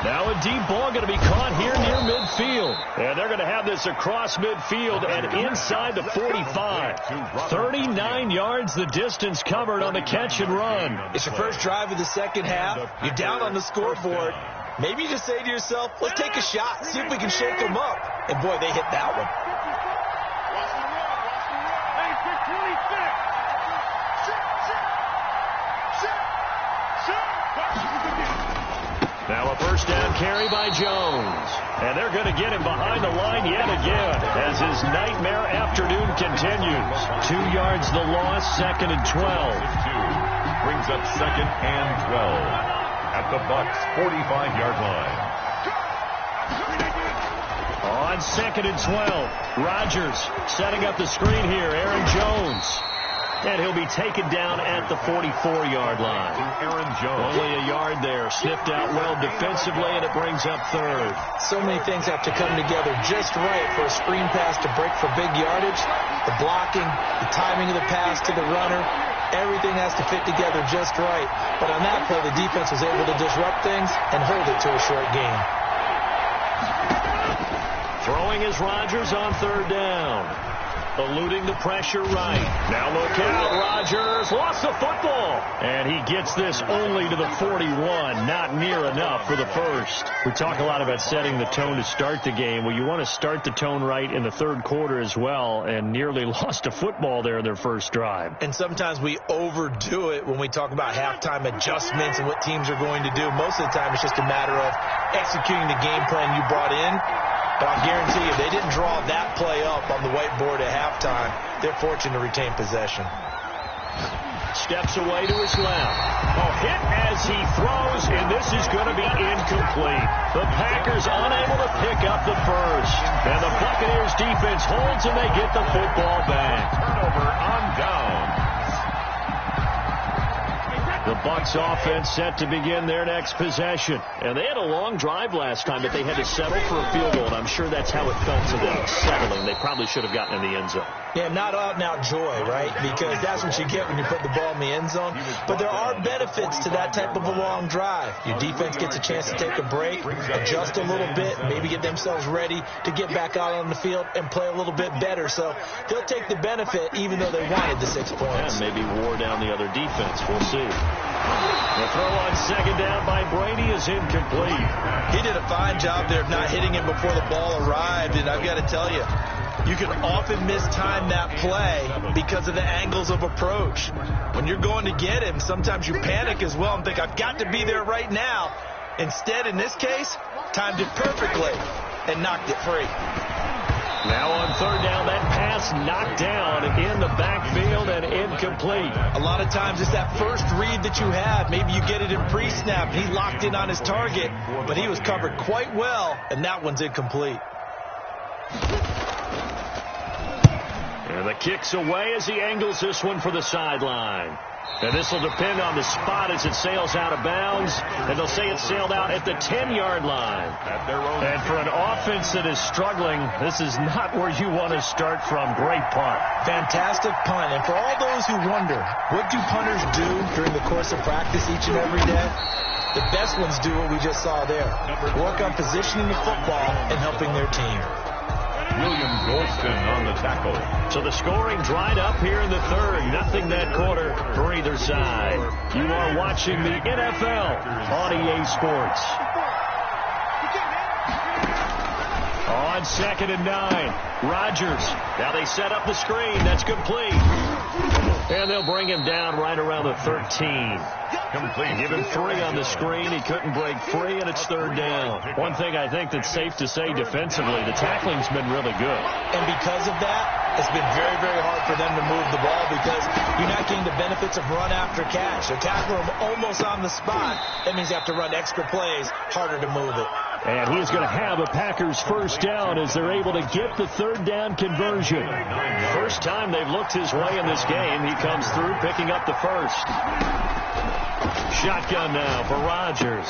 Now a deep ball going to be caught here near midfield. And they're going to have this across midfield and inside the 45. 39 yards the distance covered on the catch and run. It's your first drive of the second half. You're down on the scoreboard. Maybe you just say to yourself, let's take a shot, see if we can shake them up. And boy, they hit that one. Now a first down carry by Jones. And they're going to get him behind the line yet again as his nightmare afternoon continues. 2 yards the loss, 2nd and 12. Brings up 2nd and 12 at the Bucs 45-yard line. On 2nd and 12, Rodgers setting up the screen here. Aaron Jones. And he'll be taken down at the 44-yard line. Aaron Jones. Only a yard there. Sniffed out well defensively, and it brings up 3rd. So many things have to come together just right for a screen pass to break for big yardage. The blocking, the timing of the pass to the runner, everything has to fit together just right. But on that play, the defense was able to disrupt things and hold it to a short gain. Throwing is Rodgers on 3rd down. eluding the pressure right. Now look out, Rodgers lost the football. And he gets this only to the 41, not near enough for the first. We talk a lot about setting the tone to start the game. Well, you want to start the tone right in the third quarter as well, and nearly lost a football there in their first drive. And sometimes we overdo it when we talk about halftime adjustments and what teams are going to do. Most of the time, it's just a matter of executing the game plan you brought in. But I'll guarantee you, they didn't draw that play up on the whiteboard at halftime. They're fortunate to retain possession. Steps away to his left. A hit as he throws, and this is going to be incomplete. The Packers unable to pick up the first. And the Buccaneers defense holds, and they get the football back. Turnover on down. The Bucs offense set to begin their next possession. And they had a long drive last time, but they had to settle for a field goal, and I'm sure that's how it felt to them, settling. They probably should have gotten in the end zone. Yeah, not out-and-out joy, right? Because that's what you get when you put the ball in the end zone. But there are benefits to that type of a long drive. Your defense gets a chance to take a break, adjust a little bit, maybe get themselves ready to get back out on the field and play a little bit better. So they'll take the benefit even though they wanted the 6 points. Yeah, maybe wore down the other defense. We'll see. The throw on second down by Brady is incomplete. He did a fine job there of not hitting him before the ball arrived, and I've got to tell you, you can often mistime that play because of the angles of approach. When you're going to get him, sometimes you panic as well and think, I've got to be there right now. Instead, in this case, timed it perfectly and knocked it free. Now on third down, that pass knocked down in the backfield and incomplete. A lot of times it's that first read that you have. Maybe you get it in pre-snap. He locked in on his target, but he was covered quite well, and that one's incomplete. And the kick's away as he angles this one for the sideline. And this will depend on the spot as it sails out of bounds. And they'll say it sailed out at the 10-yard line. And for an offense that is struggling, this is not where you want to start from. Great punt. Fantastic punt. And for all those who wonder, what do punters do during the course of practice each and every day? The best ones do what we just saw there. Work on positioning the football and helping their team. William Golston on the tackle. So the scoring dried up here in the third. Nothing that quarter for either side. You are watching the NFL on EA Sports. On second and 9, Rodgers. Now they set up the screen. That's complete. And they'll bring him down right around the 13. Complete. Give him 3 on the screen. He couldn't break free, and it's third down. One thing I think that's safe to say defensively, the tackling's been really good. And because of that, it's been very, very hard for them to move the ball because you're not getting the benefits of run after catch. So tackle him almost on the spot. That means you have to run extra plays, harder to move it. And he's going to have a Packers first down as they're able to get the third down conversion. First time they've looked his way in this game. He comes through picking up the first. Shotgun now for Rodgers.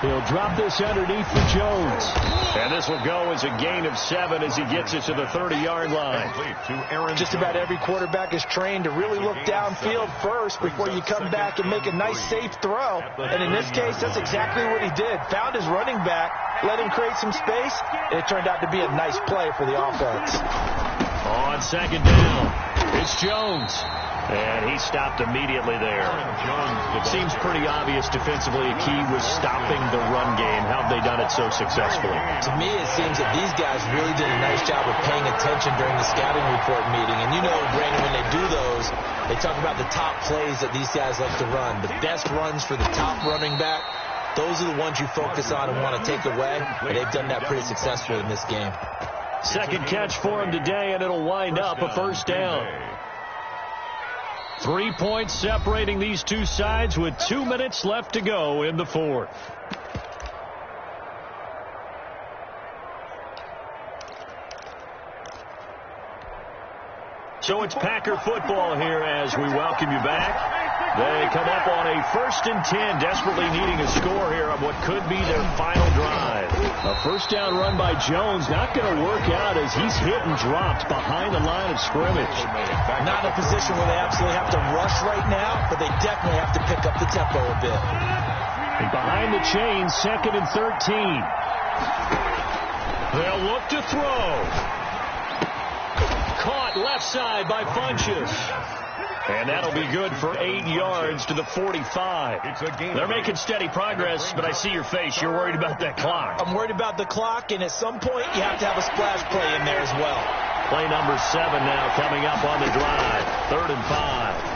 He'll drop this underneath for Jones. And this will go as a gain of 7 as he gets it to the 30-yard line. Just about every quarterback is trained to really look downfield first before you come back and make a nice, safe throw. And in this case, that's exactly what he did. Found his running back, let him create some space, and it turned out to be a nice play for the offense. On second down, it's Jones. And he stopped immediately there. It seems pretty obvious defensively a key was stopping the run game. How have they done it so successfully? To me, it seems that these guys really did a nice job of paying attention during the scouting report meeting. And you know, Brandon, when they do those, they talk about the top plays that these guys like to run. The best runs for the top running back. Those are the ones you focus on and want to take away. And they've done that pretty successfully in this game. Second catch for him today, and it'll wind up a first down. 3 points separating these two sides with 2 minutes left to go in the fourth. So it's Packer football here as we welcome you back. They come up on a 1st and 10, desperately needing a score here on what could be their final drive. A first down run by Jones, not going to work out as he's hit and dropped behind the line of scrimmage. Not in a position where they absolutely have to rush right now, but they definitely have to pick up the tempo a bit. And behind the chains, 2nd and 13. They'll look to throw. caught left side by Funchess. And that'll be good for 8 yards to the 45. They're making steady progress, but I see your face. You're worried about that clock. I'm worried about the clock, and at some point you have to have a splash play in there as well. Play number 7 now coming up on the drive. 3rd and 5.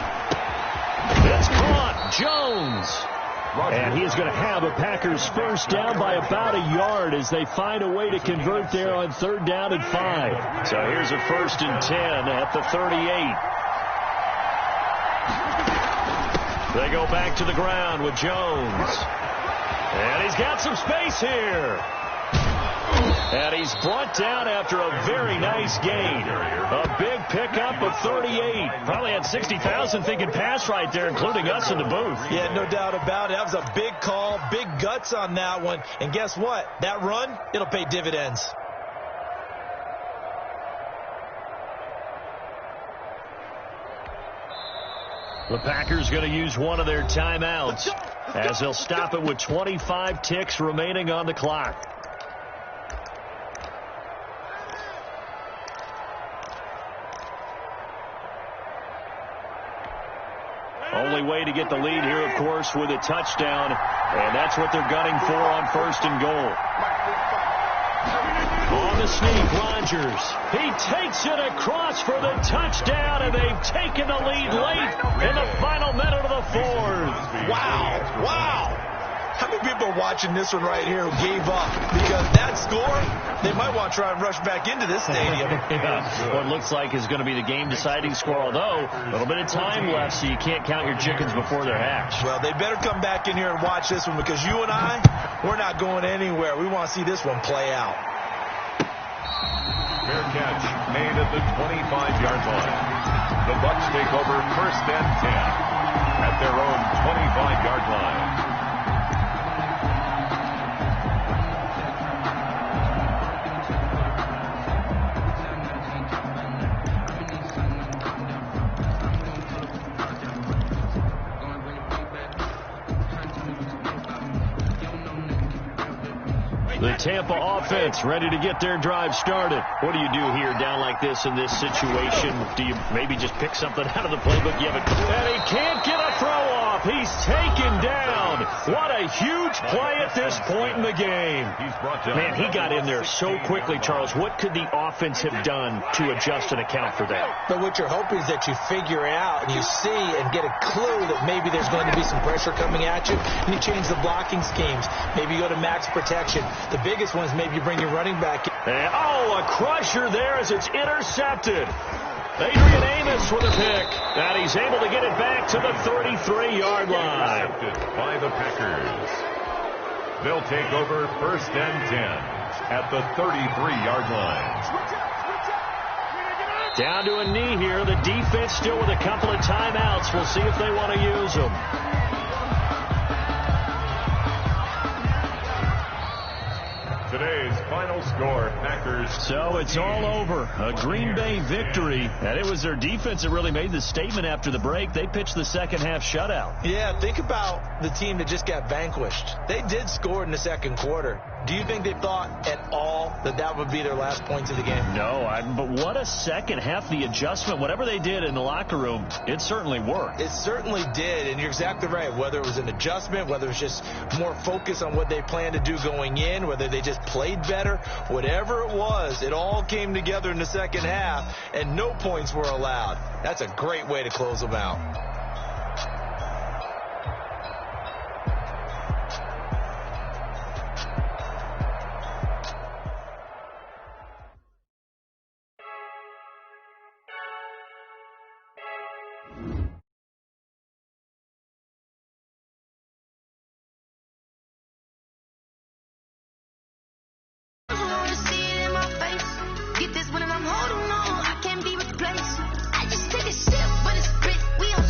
It's caught. Jones. And he is going to have a Packers first down by about a yard as they find a way to convert there on 3rd down and 5. So here's a 1st and 10 at the 38. They go back to the ground with Jones. And he's got some space here. And he's brought down after a very nice gain. A big pickup of 38. Probably had 60,000 thinking pass right there, including us in the booth. Yeah, no doubt about it. That was a big call, big guts on that one. And guess what? That run, it'll pay dividends. The Packers going to use one of their timeouts as they'll stop it with 25 ticks remaining on the clock. Only way to get the lead here, of course, with a touchdown, and that's what they're gunning for on 1st and goal. On the sneak, Rodgers. He takes it across for the touchdown, and they've taken the lead late in the final minute of the 4th. Wow, wow. How many people are watching this one right here who gave up? Because that score, they might want to try and rush back into this stadium. Yeah. What looks like is going to be the game-deciding score, although a little bit of time left, so you can't count your chickens before they're hatched. Well, they better come back in here and watch this one, because you and I, we're not going anywhere. We want to see this one play out. Fair catch made at the 25-yard line. The Bucs take over 1st and 10 at their own 25-yard line. The Tampa offense ready to get their drive started. What do you do here down like this in this situation? Do you maybe just pick something out of the playbook? You have and he can't get a throw off. He's taken down. What a huge play at this point in the game. Man, he got in there so quickly, Charles. What could the offense have done to adjust and account for that? But what you're hoping is that you figure out and you see and get a clue that maybe there's going to be some pressure coming at you, and you change the blocking schemes. Maybe you go to max protection. The biggest one is maybe you bring your running back in. And, a crusher there as it's intercepted. Adrian Amos with a pick. And he's able to get it back to the 33-yard line. Intercepted by the Packers. They'll take over 1st and 10 at the 33-yard line. Down to a knee here. The defense still with a couple of timeouts. We'll see if they want to use them. Today's final score, Packers. So it's all over. A Green Bay victory. And it was their defense that really made the statement after the break. They pitched the second half shutout. Yeah, think about the team that just got vanquished. They did score in the second quarter. Do you think they thought at all that that would be their last points of the game? No, but what a second half. The adjustment, whatever they did in the locker room, it certainly worked. It certainly did, and you're exactly right. Whether it was an adjustment, whether it was just more focus on what they planned to do going in, whether they just played better, whatever it was, it all came together in the second half, and no points were allowed. That's a great way to close them out. Get this when I'm holding on. I can't be replaced. I just take a sip, but it's grit. We on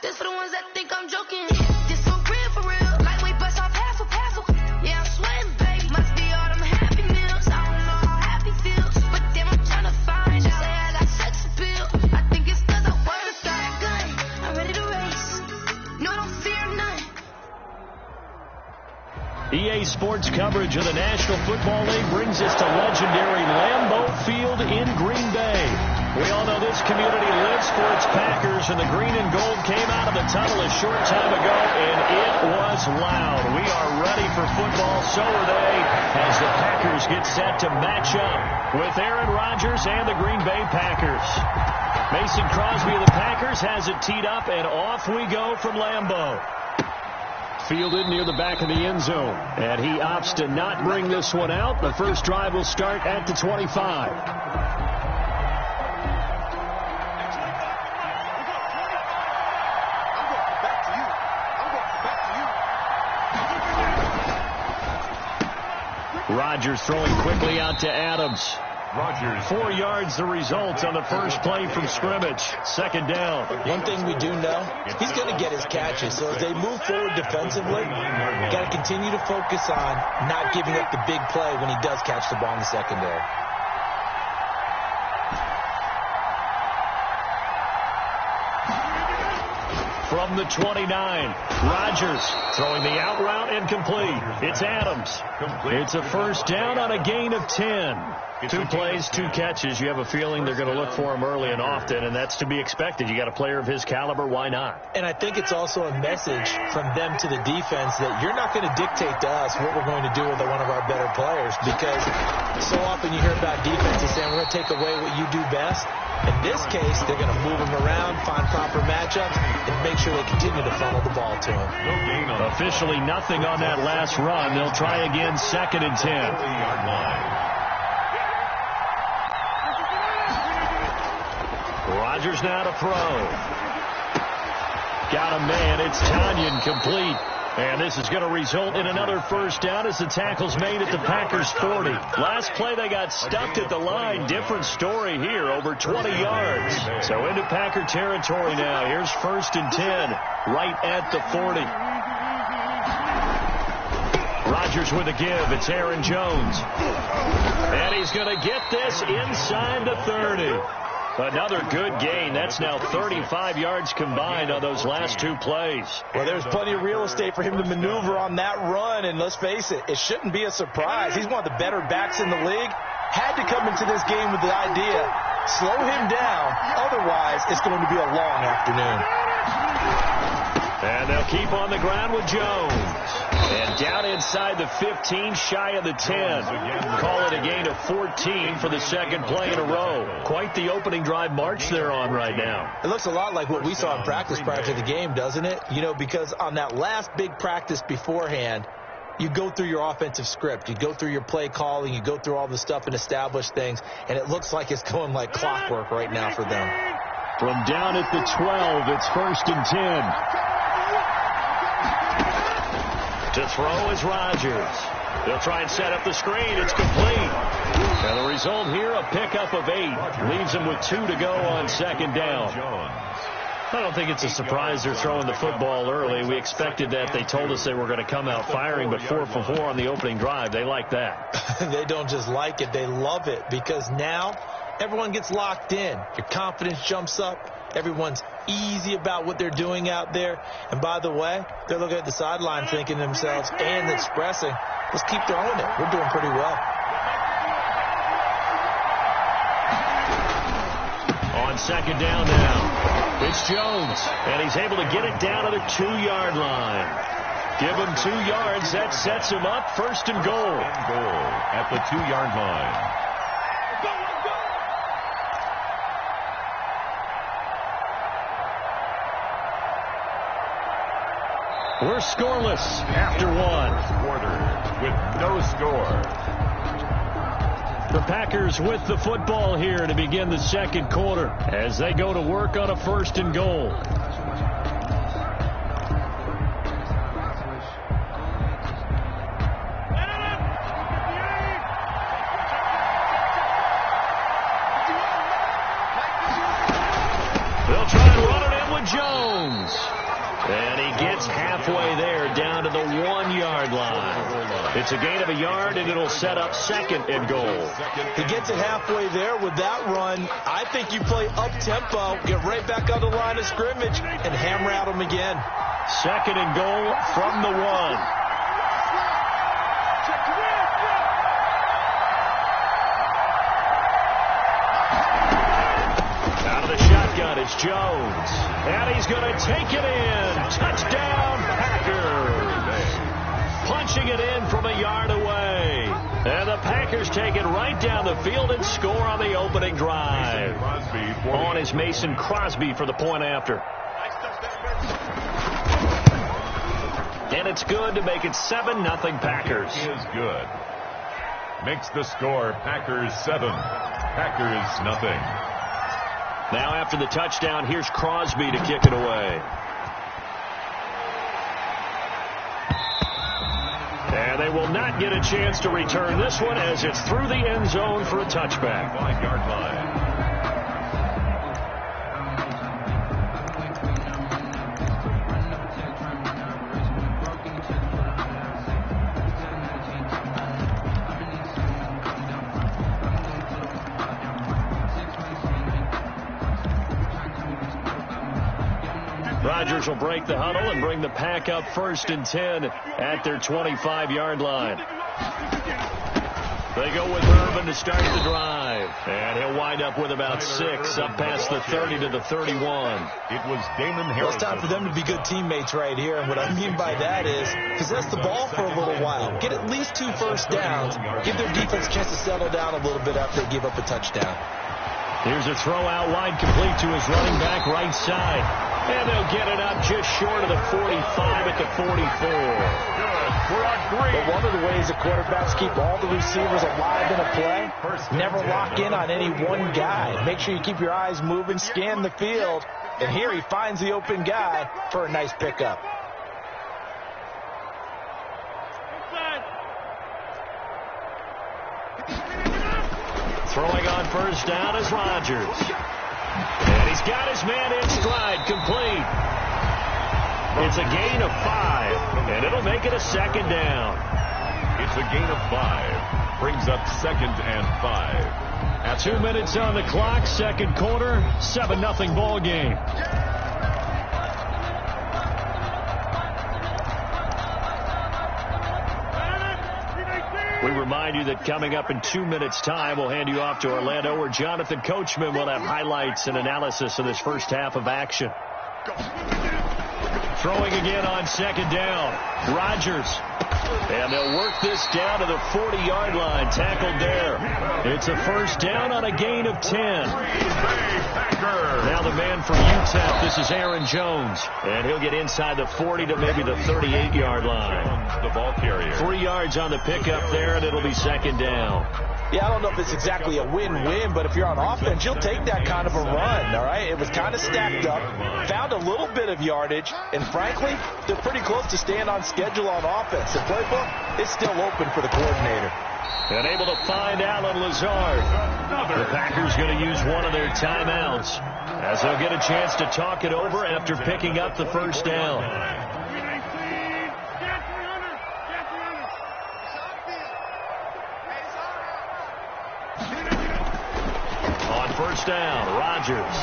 This for the ones that think I'm joking. This one real for real. Lightweight bust off half a. Yeah, I'm sweating, baby. Must be all them happy meals. I don't know how happy feels, but damn, I'm trying to find out. Say I got sex appeal. I think it's 'cause I wanna start a gun. I'm ready to race. No, I don't fear none. EA Sports coverage of the National Football League brings us to legendary Lambeau Field in Green Bay. We all know this community lives for its Packers, and the green and gold came out of the tunnel a short time ago, and it was loud. We are ready for football, so are they, as the Packers get set to match up with Aaron Rodgers and the Green Bay Packers. Mason Crosby of the Packers has it teed up, and off we go from Lambeau. Fielded near the back of the end zone, and he opts to not bring this one out. The first drive will start at the 25. Rodgers throwing quickly out to Adams. Rodgers. 4 yards the result on the first play from scrimmage. Second down. One thing we do know, he's going to get his catches. So as they move forward defensively, got to continue to focus on not giving up the big play when he does catch the ball in the secondary. From the 29, Rodgers throwing the out route incomplete. It's Adams. It's a first down on a gain of 10. 2 plays, 2 catches. You have a feeling they're going to look for him early and often, and that's to be expected. You got a player of his caliber, why not? And I think it's also a message from them to the defense that you're not going to dictate to us what we're going to do with one of our better players, because so often you hear about defenses saying we're going to take away what you do best. In this case, they're going to move him around, find proper matchups, and make sure they continue to funnel the ball to him. Officially nothing on that last run. They'll try again, 2nd and 10. Rodgers now to throw. Got a man. It's Tanyan complete. And this is going to result in another first down as the tackle's made at the Packers' 40. Last play they got stuffed at the line. Different story here, over 20 yards. So into Packer territory now. Here's 1st and 10, right at the 40. Rodgers with a give. It's Aaron Jones. And he's going to get this inside the 30. Another good gain. That's now 35 yards combined on those last 2 plays. Well, there's plenty of real estate for him to maneuver on that run, and let's face it, it shouldn't be a surprise. He's one of the better backs in the league. Had to come into this game with the idea, slow him down, otherwise it's going to be a long afternoon. And they'll keep on the ground with Jones. And down inside the 15, shy of the 10. Call it a gain of 14 for the 2nd play in a row. Quite the opening drive march they're on right now. It looks a lot like what we saw in practice prior to the game, doesn't it? You know, because on that last big practice beforehand, you go through your offensive script. You go through your play calling. You go through all the stuff and establish things. And it looks like it's going like clockwork right now for them. From down at the 12, it's 1st and 10. To throw is Rodgers. They'll try and set up the screen. It's complete. And the result here, a pickup of 8. Leaves them with 2 to go on 2nd down. I don't think it's a surprise they're throwing the football early. We expected that. They told us they were going to come out firing, but 4 for 4 on the opening drive. They like that. They don't just like it. They love it, because now everyone gets locked in. Your confidence jumps up. Everyone's easy about what they're doing out there. And by the way, they're looking at the sideline thinking to themselves and expressing, let's keep throwing it. We're doing pretty well. On 2nd down now, it's Jones. And he's able to get it down to the 2-yard line. Give him 2 yards. That sets him up. 1st and goal. At the 2-yard line. We're scoreless after 1. Quarter with no score. The Packers with the football here to begin the 2nd quarter as they go to work on a 1st and goal. They'll try and run it in with Jones. And he gets halfway there, down to the 1-yard line. It's a gain of a yard, and it'll set up 2nd and goal. He gets it halfway there with that run. I think you play up-tempo, get right back on the line of scrimmage, and hammer at him again. 2nd and goal from the 1. It's Jones, and he's going to take it in. Touchdown, Packers. Punching it in from a yard away. And the Packers take it right down the field and score on the opening drive. On is Mason Crosby for the point after. And it's good to make it 7-0 Packers. He is good. Makes the score Packers 7, Packers nothing. Now after the touchdown, here's Crosby to kick it away. And they will not get a chance to return this one as it's through the end zone for a touchback. 5-yard line. Rodgers will break the huddle and bring the Pack up 1st and 10 at their 25-yard line. They go with Urban to start the drive. And he'll wind up with about 6 up past the 30 to the 31. It was Damon Harris. Well, it's time for them to be good teammates right here. And what I mean by that is possess the ball for a little while. Get at least 2 first downs. Give their defense a chance to settle down a little bit after they give up a touchdown. Here's a throw out wide complete to his running back right side. And they'll get it up just short of the 45 at the 44. But one of the ways the quarterbacks keep all the receivers alive in a play, never lock in on any one guy. Make sure you keep your eyes moving, scan the field. And here he finds the open guy for a nice pickup. Throwing on first down is Rodgers. And he's got his man in stride, complete. It's a gain of 5, and it'll make it a 2nd down. It's a gain of 5. Brings up 2nd and 5. At 2 minutes on the clock, 2nd quarter, 7-0 ball game. We remind you that coming up in 2 minutes' time, we'll hand you off to Orlando, where Jonathan Coachman will have highlights and analysis of this first half of action. Throwing again on 2nd down. Rodgers. And they'll work this down to the 40-yard line. Tackled there. It's a first down on a gain of 10. Now the man from UTEP, this is Aaron Jones. And he'll get inside the 40 to maybe the 38-yard line. The ball carrier. 3 yards on the pickup there, and it'll be 2nd down. Yeah, I don't know if it's exactly a win-win, but if you're on offense, you'll take that kind of a run, all right? It was kind of stacked up, found a little bit of yardage, and frankly, they're pretty close to staying on schedule on offense. The playbook is still open for the coordinator. And able to find Alan Lazard. The Packers going to use one of their timeouts as they'll get a chance to talk it over after picking up the first down. On first down, Rodgers.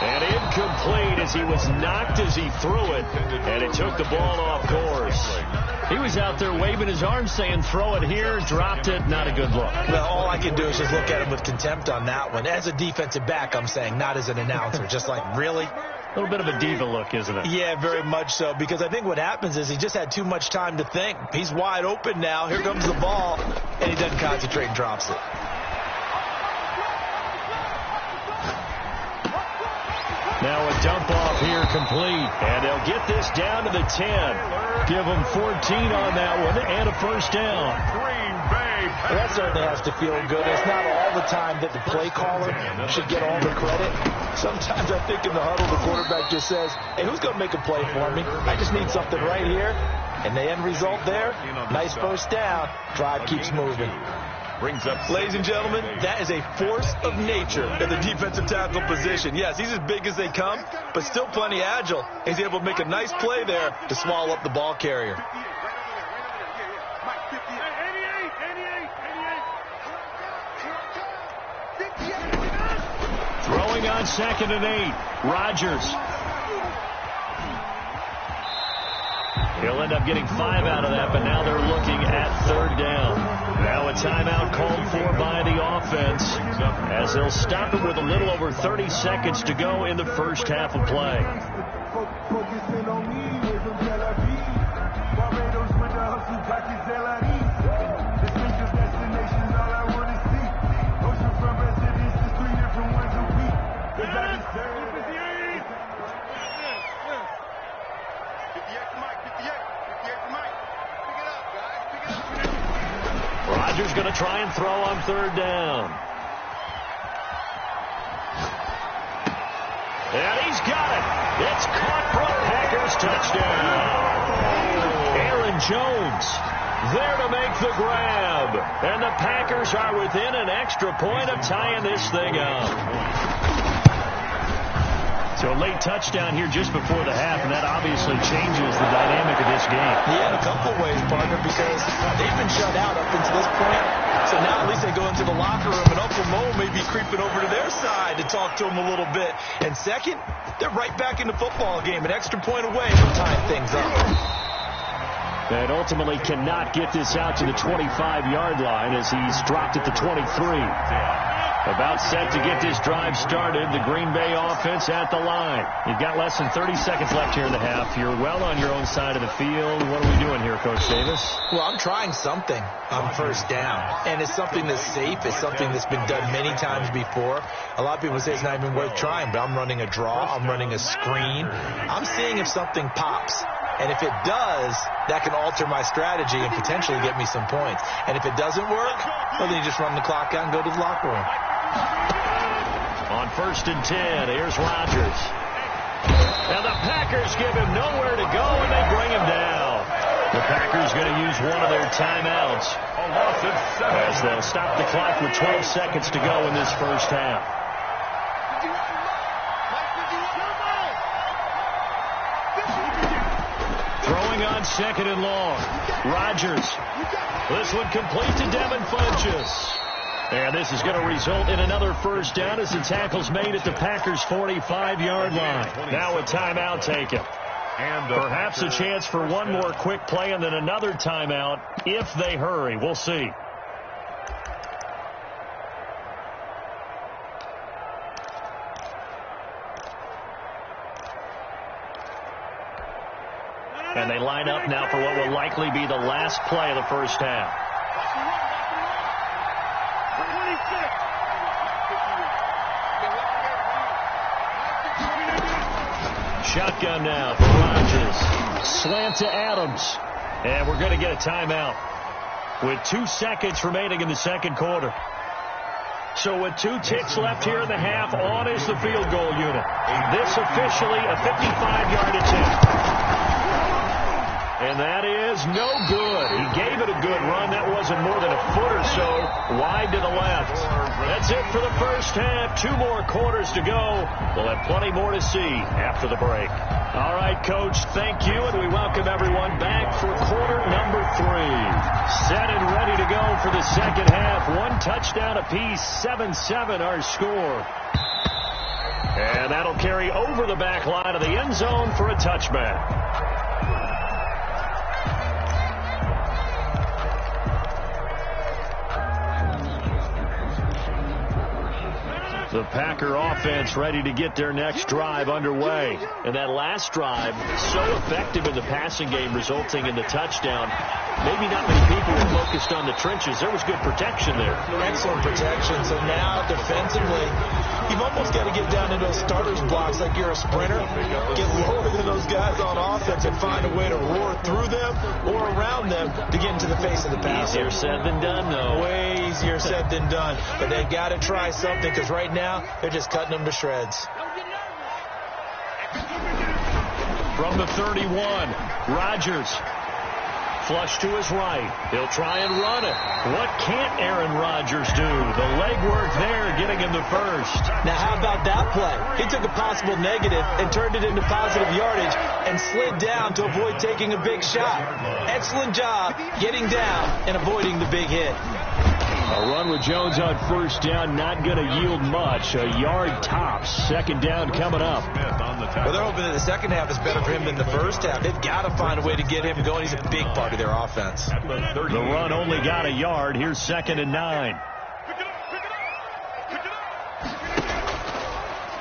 And incomplete as he was knocked as he threw it. And it took the ball off course. He was out there waving his arms saying, throw it here, dropped it, not a good look. Well, all I can do is just look at him with contempt on that one. As a defensive back, I'm saying, not as an announcer. Just like, really? A little bit of a diva look, isn't it? Yeah, very much so, because I think what happens is he just had too much time to think. He's wide open now. Here comes the ball, and he doesn't concentrate and drops it. Now a dump off here complete. And they'll get this down to the 10. Give them 14 on that one and a first down. Well, that certainly has to feel good. It's not all the time that the play caller should get all the credit. Sometimes I think in the huddle the quarterback just says, hey, who's going to make a play for me? I just need something right here. And the end result there, nice first down. Drive keeps moving. brings up... Ladies and gentlemen, that is a force of nature at the defensive tackle position. Yes, he's as big as they come, but still plenty agile. He's able to make a nice play there to swallow up the ball carrier. Throwing on 2nd and 8. Rodgers. He'll end up getting 5 out of that, but now they're looking at 3rd down. Now a timeout called for by the offense as they'll stop it with a little over 30 seconds to go in the first half of play. Rodgers going to try and throw on 3rd down. And he's got it. It's caught for a Packers touchdown. Aaron Jones there to make the grab. And the Packers are within an extra point of tying this thing up. So a late touchdown here just before the half, and that obviously changes the dynamic of this game. Yeah, in a couple of ways, partner, because they've been shut out up until this point. So now at least they go into the locker room, and Uncle Mo may be creeping over to their side to talk to him a little bit. And second, they're right back in the football game, an extra point away from tying things up. And ultimately cannot get this out to the 25-yard line as he's dropped at the 23. About set to get this drive started. The Green Bay offense at the line. You've got less than 30 seconds left here in the half. You're well on your own side of the field. What are we doing here, Coach Davis? Well, I'm trying something on 1st down. And it's something that's safe. It's something that's been done many times before. A lot of people say it's not even worth trying, but I'm running a draw. I'm running a screen. I'm seeing if something pops. And if it does, that can alter my strategy and potentially get me some points. And if it doesn't work, well, then you just run the clock out and go to the locker room. On 1st and 10, here's Rodgers. And the Packers give him nowhere to go, and they bring him down. The Packers going to use one of their timeouts as they'll stop the clock with 12 seconds to go in this first half. Throwing on 2nd and long. Rodgers. This one complete to Devin Funchess. And this is going to result in another first down as the tackle's made at the Packers' 45-yard line. Now a timeout taken. And perhaps a chance for one more quick play and then another timeout if they hurry. We'll see. And they line up now for what will likely be the last play of the first half. Shotgun now for Rodgers. Slant to Adams. And we're going to get a timeout with 2 seconds remaining in the second quarter. So with 2 ticks left here in the half, on is the field goal unit. This officially a 55-yard attempt. And that is no good. He gave it a good run. That wasn't more than a foot or so wide to the left. That's it for the first half. 2 more quarters to go. We'll have plenty more to see after the break. All right, Coach, thank you, and we welcome everyone back for quarter number 3. Set and ready to go for the second half. 1 touchdown apiece, 7-7 our score. And that'll carry over the back line of the end zone for a touchback. The Packer offense ready to get their next drive underway. And that last drive, so effective in the passing game, resulting in the touchdown. Maybe not many people were focused on the trenches. There was good protection there. Excellent protection. So now, defensively, you've almost got to get down into those starters blocks like you're a sprinter. Get lower than those guys on offense and find a way to roar through them or around them to get into the face of the passer. Easier said than done, though. Way easier said than done. But they got to try something because right now they're just cutting them to shreds. From the 31, Rodgers flush to his right. He'll try and run it. What can't Aaron Rodgers do? The legwork there getting him the first. Now, how about that play? He took a possible negative and turned it into positive yardage and slid down to avoid taking a big shot. Excellent job getting down and avoiding the big hit. A run with Jones on first down, not going to yield much. A yard tops. Second down coming up. Well, they're hoping that the second half is better for him than the first half. They've got to find a way to get him going. He's a big part of their offense. The run only got a yard. Here's 2nd and 9.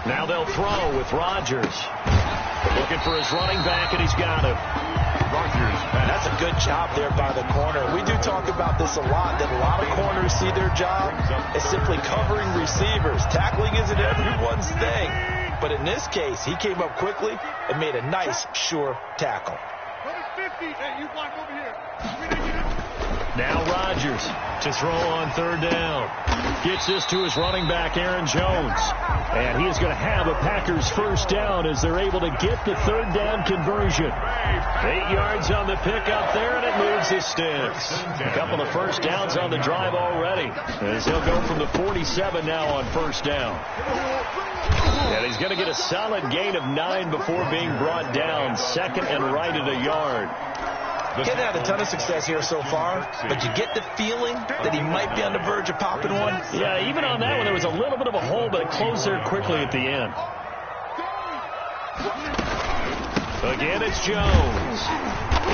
Now they'll throw with Rodgers. Looking for his running back, and he's got him. That's a good job there by the corner. We do talk about this a lot, that a lot of corners see their job as simply covering receivers. Tackling isn't everyone's thing. But in this case, he came up quickly and made a nice, sure tackle. Now Rodgers to throw on 3rd down. Gets this to his running back, Aaron Jones. And he is going to have a Packers first down as they're able to get the 3rd down conversion. 8 yards on the pickup there, and it moves the sticks. A couple of first downs on the drive already, as he'll go from the 47 now on first down. And he's going to get a solid gain of 9 before being brought down. 2nd and right at a yard. He hasn't had a ton of success here so far, but you get the feeling that he might be on the verge of popping one. Yeah, even on that one, there was a little bit of a hole, but it closed there quickly at the end. Again, it's Jones.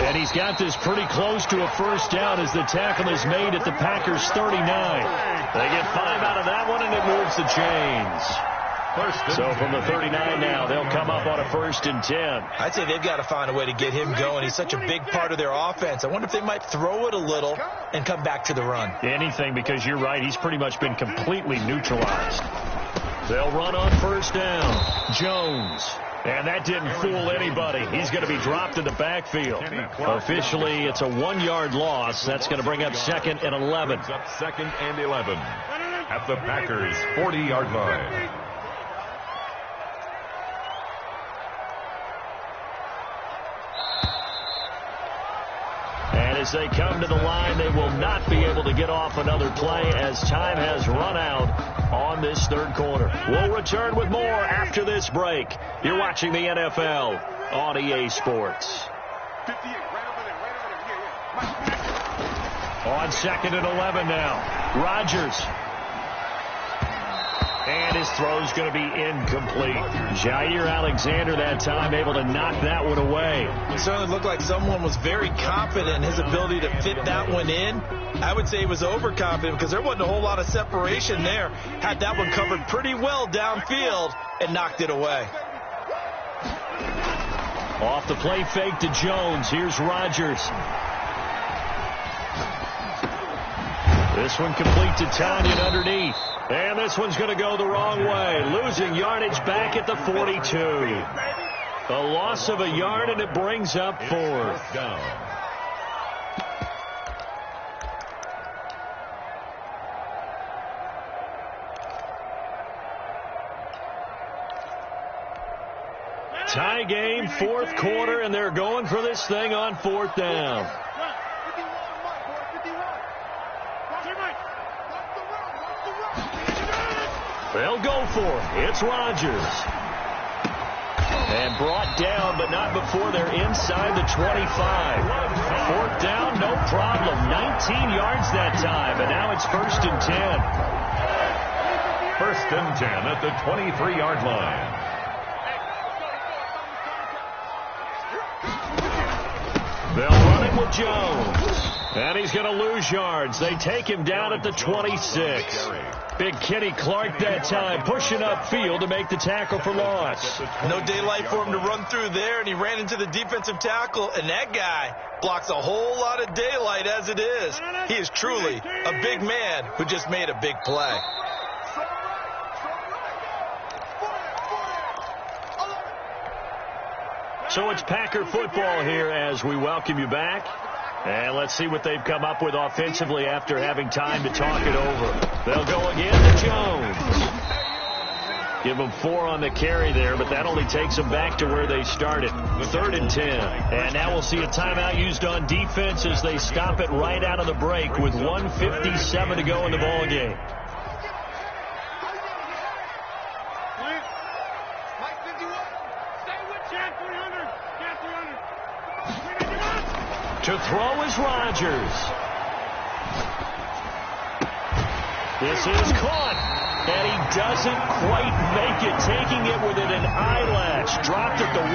And he's got this pretty close to a first down as the tackle is made at the Packers' 39. They get 5 out of that one, and it moves the chains. So from the 39 now, they'll come up on a 1st and 10. I'd say they've got to find a way to get him going. He's such a big part of their offense. I wonder if they might throw it a little and come back to the run. Anything, because you're right, he's pretty much been completely neutralized. They'll run on 1st down. Jones. And that didn't fool anybody. He's going to be dropped in the backfield. Officially, it's a 1-yard loss. That's going to bring up 2nd and 11. Up 2nd and 11 at the Packers' 40-yard line. And as they come to the line, they will not be able to get off another play as time has run out on this 3rd quarter. We'll return with more after this break. You're watching the NFL on EA Sports. On 2nd and 11 now. Rodgers. And his throw's going to be incomplete. Jair Alexander that time able to knock that one away. It certainly looked like someone was very confident in his ability to fit that one in. I would say he was overconfident because there wasn't a whole lot of separation there. Had that one covered pretty well downfield and knocked it away. Off the play fake to Jones. Here's Rodgers. This one complete to Tanyan underneath. And this one's going to go the wrong way. Losing yardage back at the 42. A loss of a yard, and it brings up 4th down. Tie game, 4th quarter, and they're going for this thing on 4th down. They'll go for it. It's Rodgers. And brought down, but not before they're inside the 25. 4th down, no problem. 19 yards that time, and now it's 1st and 10. 1st and 10 at the 23-yard line. They'll run it with Jones. And he's going to lose yards. They take him down at the 26. Big Kenny Clark that time pushing upfield to make the tackle for loss. No daylight for him to run through there, and he ran into the defensive tackle, and that guy blocks a whole lot of daylight as it is. He is truly a big man who just made a big play. So it's Packer football here as we welcome you back. And let's see what they've come up with offensively after having time to talk it over. They'll go again to Jones. Give them 4 on the carry there, but that only takes them back to where they started. 3rd and 10. And now we'll see a timeout used on defense as they stop it right out of the break with 1:57 to go in the ball game. To throw is Rodgers. This is caught. And he doesn't quite make it, taking it within an eyelash. Dropped at the 1.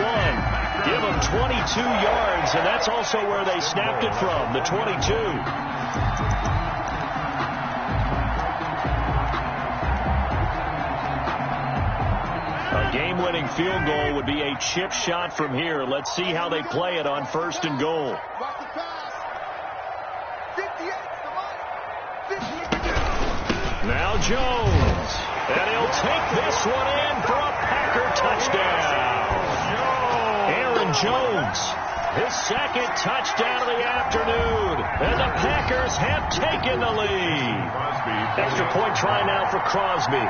Give him 22 yards, and that's also where they snapped it from, the 22. A game-winning field goal would be a chip shot from here. Let's see how they play it on 1st and goal. Now Jones, and he'll take this one in for a Packer touchdown. Aaron Jones, his 2nd touchdown of the afternoon, and the Packers have taken the lead. Extra point try now for Crosby.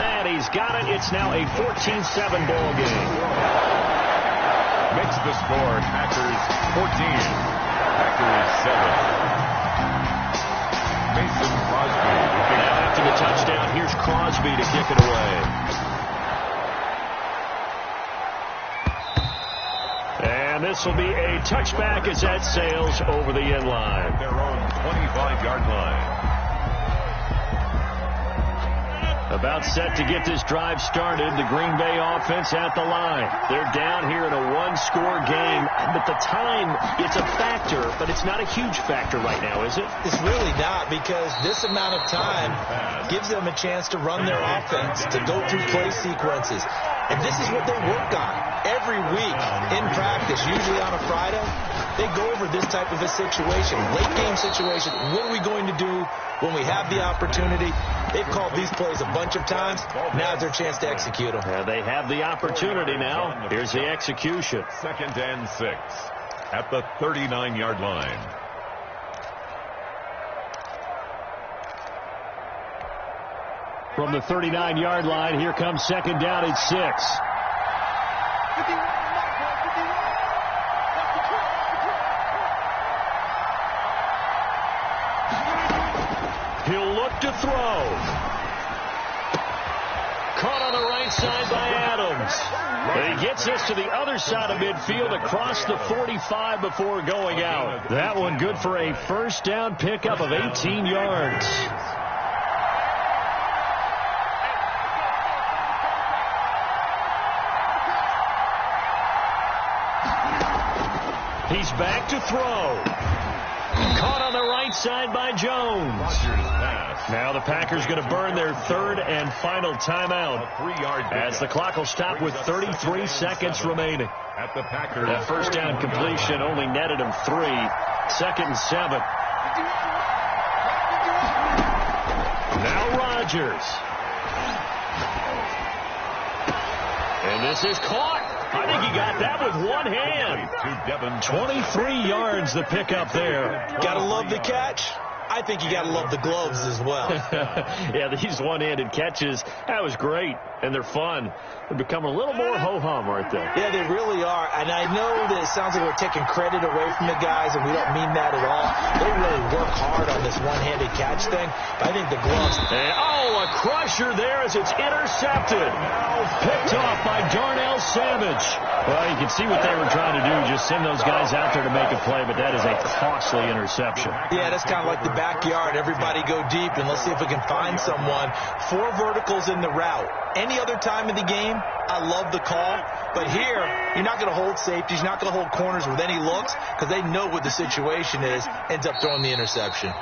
And he's got it. It's now a 14-7 ball game. Makes the score Packers 14, Packers 7. Mason Crosby. Now after the touchdown, here's Crosby to kick it away. And this will be a touchback as that sails over the end line. Their own 25-yard line. About set to get this drive started. The Green Bay offense at the line. They're down here in a 1-score game. But the time, it's a factor, but it's not a huge factor right now, is it? It's really not, because this amount of time gives them a chance to run their offense, to go through play sequences. And this is what they work on every week in practice, usually on a Friday. They go over this type of a situation, late game situation. What are we going to do when we have the opportunity? They've called these plays a bunch of times. Now's their chance to execute them. Yeah, they have the opportunity now. Here's the execution. 2nd and 6 at the 39-yard line. From the 39-yard line, here comes 2nd down and 6. He'll look to throw. Caught on the right side by Adams. But he gets this to the other side of midfield across the 45 before going out. That one good for a 1st down pickup of 18 yards. He's back to throw. Caught on the right side by Jones. Now the Packers going to burn their 3rd and final timeout as the clock will stop with 33 seconds remaining. At the Packers. That 1st down completion only netted him 3. 2nd and 7. Now Rodgers. And this is caught. I think he got that with one hand. 23 yards the pickup there. Gotta love the catch. I think you got to love the gloves as well. Yeah, these one-handed catches, that was great, and they're fun. They're becoming a little more ho-hum, aren't they? Yeah, they really are, and I know that it sounds like we're taking credit away from the guys, and we don't mean that at all. They really work hard on this one-handed catch thing. I think the gloves... And, a crusher there as it's intercepted. Picked off by Darnell Savage. Well, you can see what they were trying to do, just send those guys out there to make a play, but that is a costly interception. Yeah, that's kind of like the backyard. Everybody go deep, and let's see if we can find someone. 4 verticals in the route. Any other time of the game, I love the call. But here, you're not going to hold safeties. You're not going to hold corners with any looks because they know what the situation is. Ends up throwing the interception.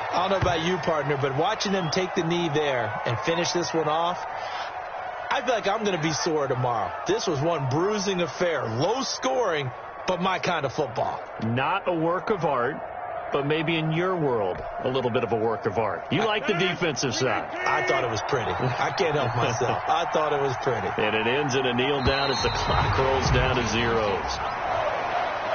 I don't know about you, partner, but watching them take the knee there and finish this one off, I feel like I'm going to be sore tomorrow. This was one bruising affair. Low scoring, but my kind of football. Not a work of art, but maybe in your world, a little bit of a work of art. You like the defensive side. I thought it was pretty. I can't help myself. I thought it was pretty. And it ends in a kneel down as the clock rolls down to zeros.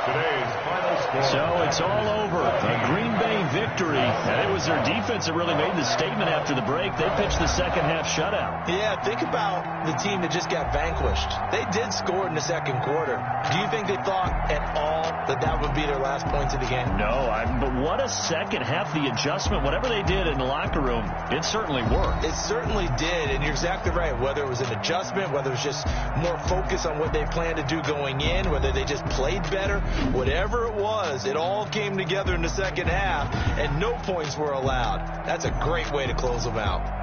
Today's final score. So it's all over. A Green Bay victory. And it was their defense that really made the statement after the break. They pitched the second half shutout. Yeah, think about the team that just got vanquished. They did score in the second quarter. Do you think they thought at all that would be their last points of the game? No, but what a second half. The adjustment, whatever they did in the locker room, it certainly worked. It certainly did, and you're exactly right. Whether it was an adjustment, whether it was just more focus on what they planned to do going in, whether they just played better, whatever it was, it all came together in the second half, and no points were allowed. That's a great way to close them out.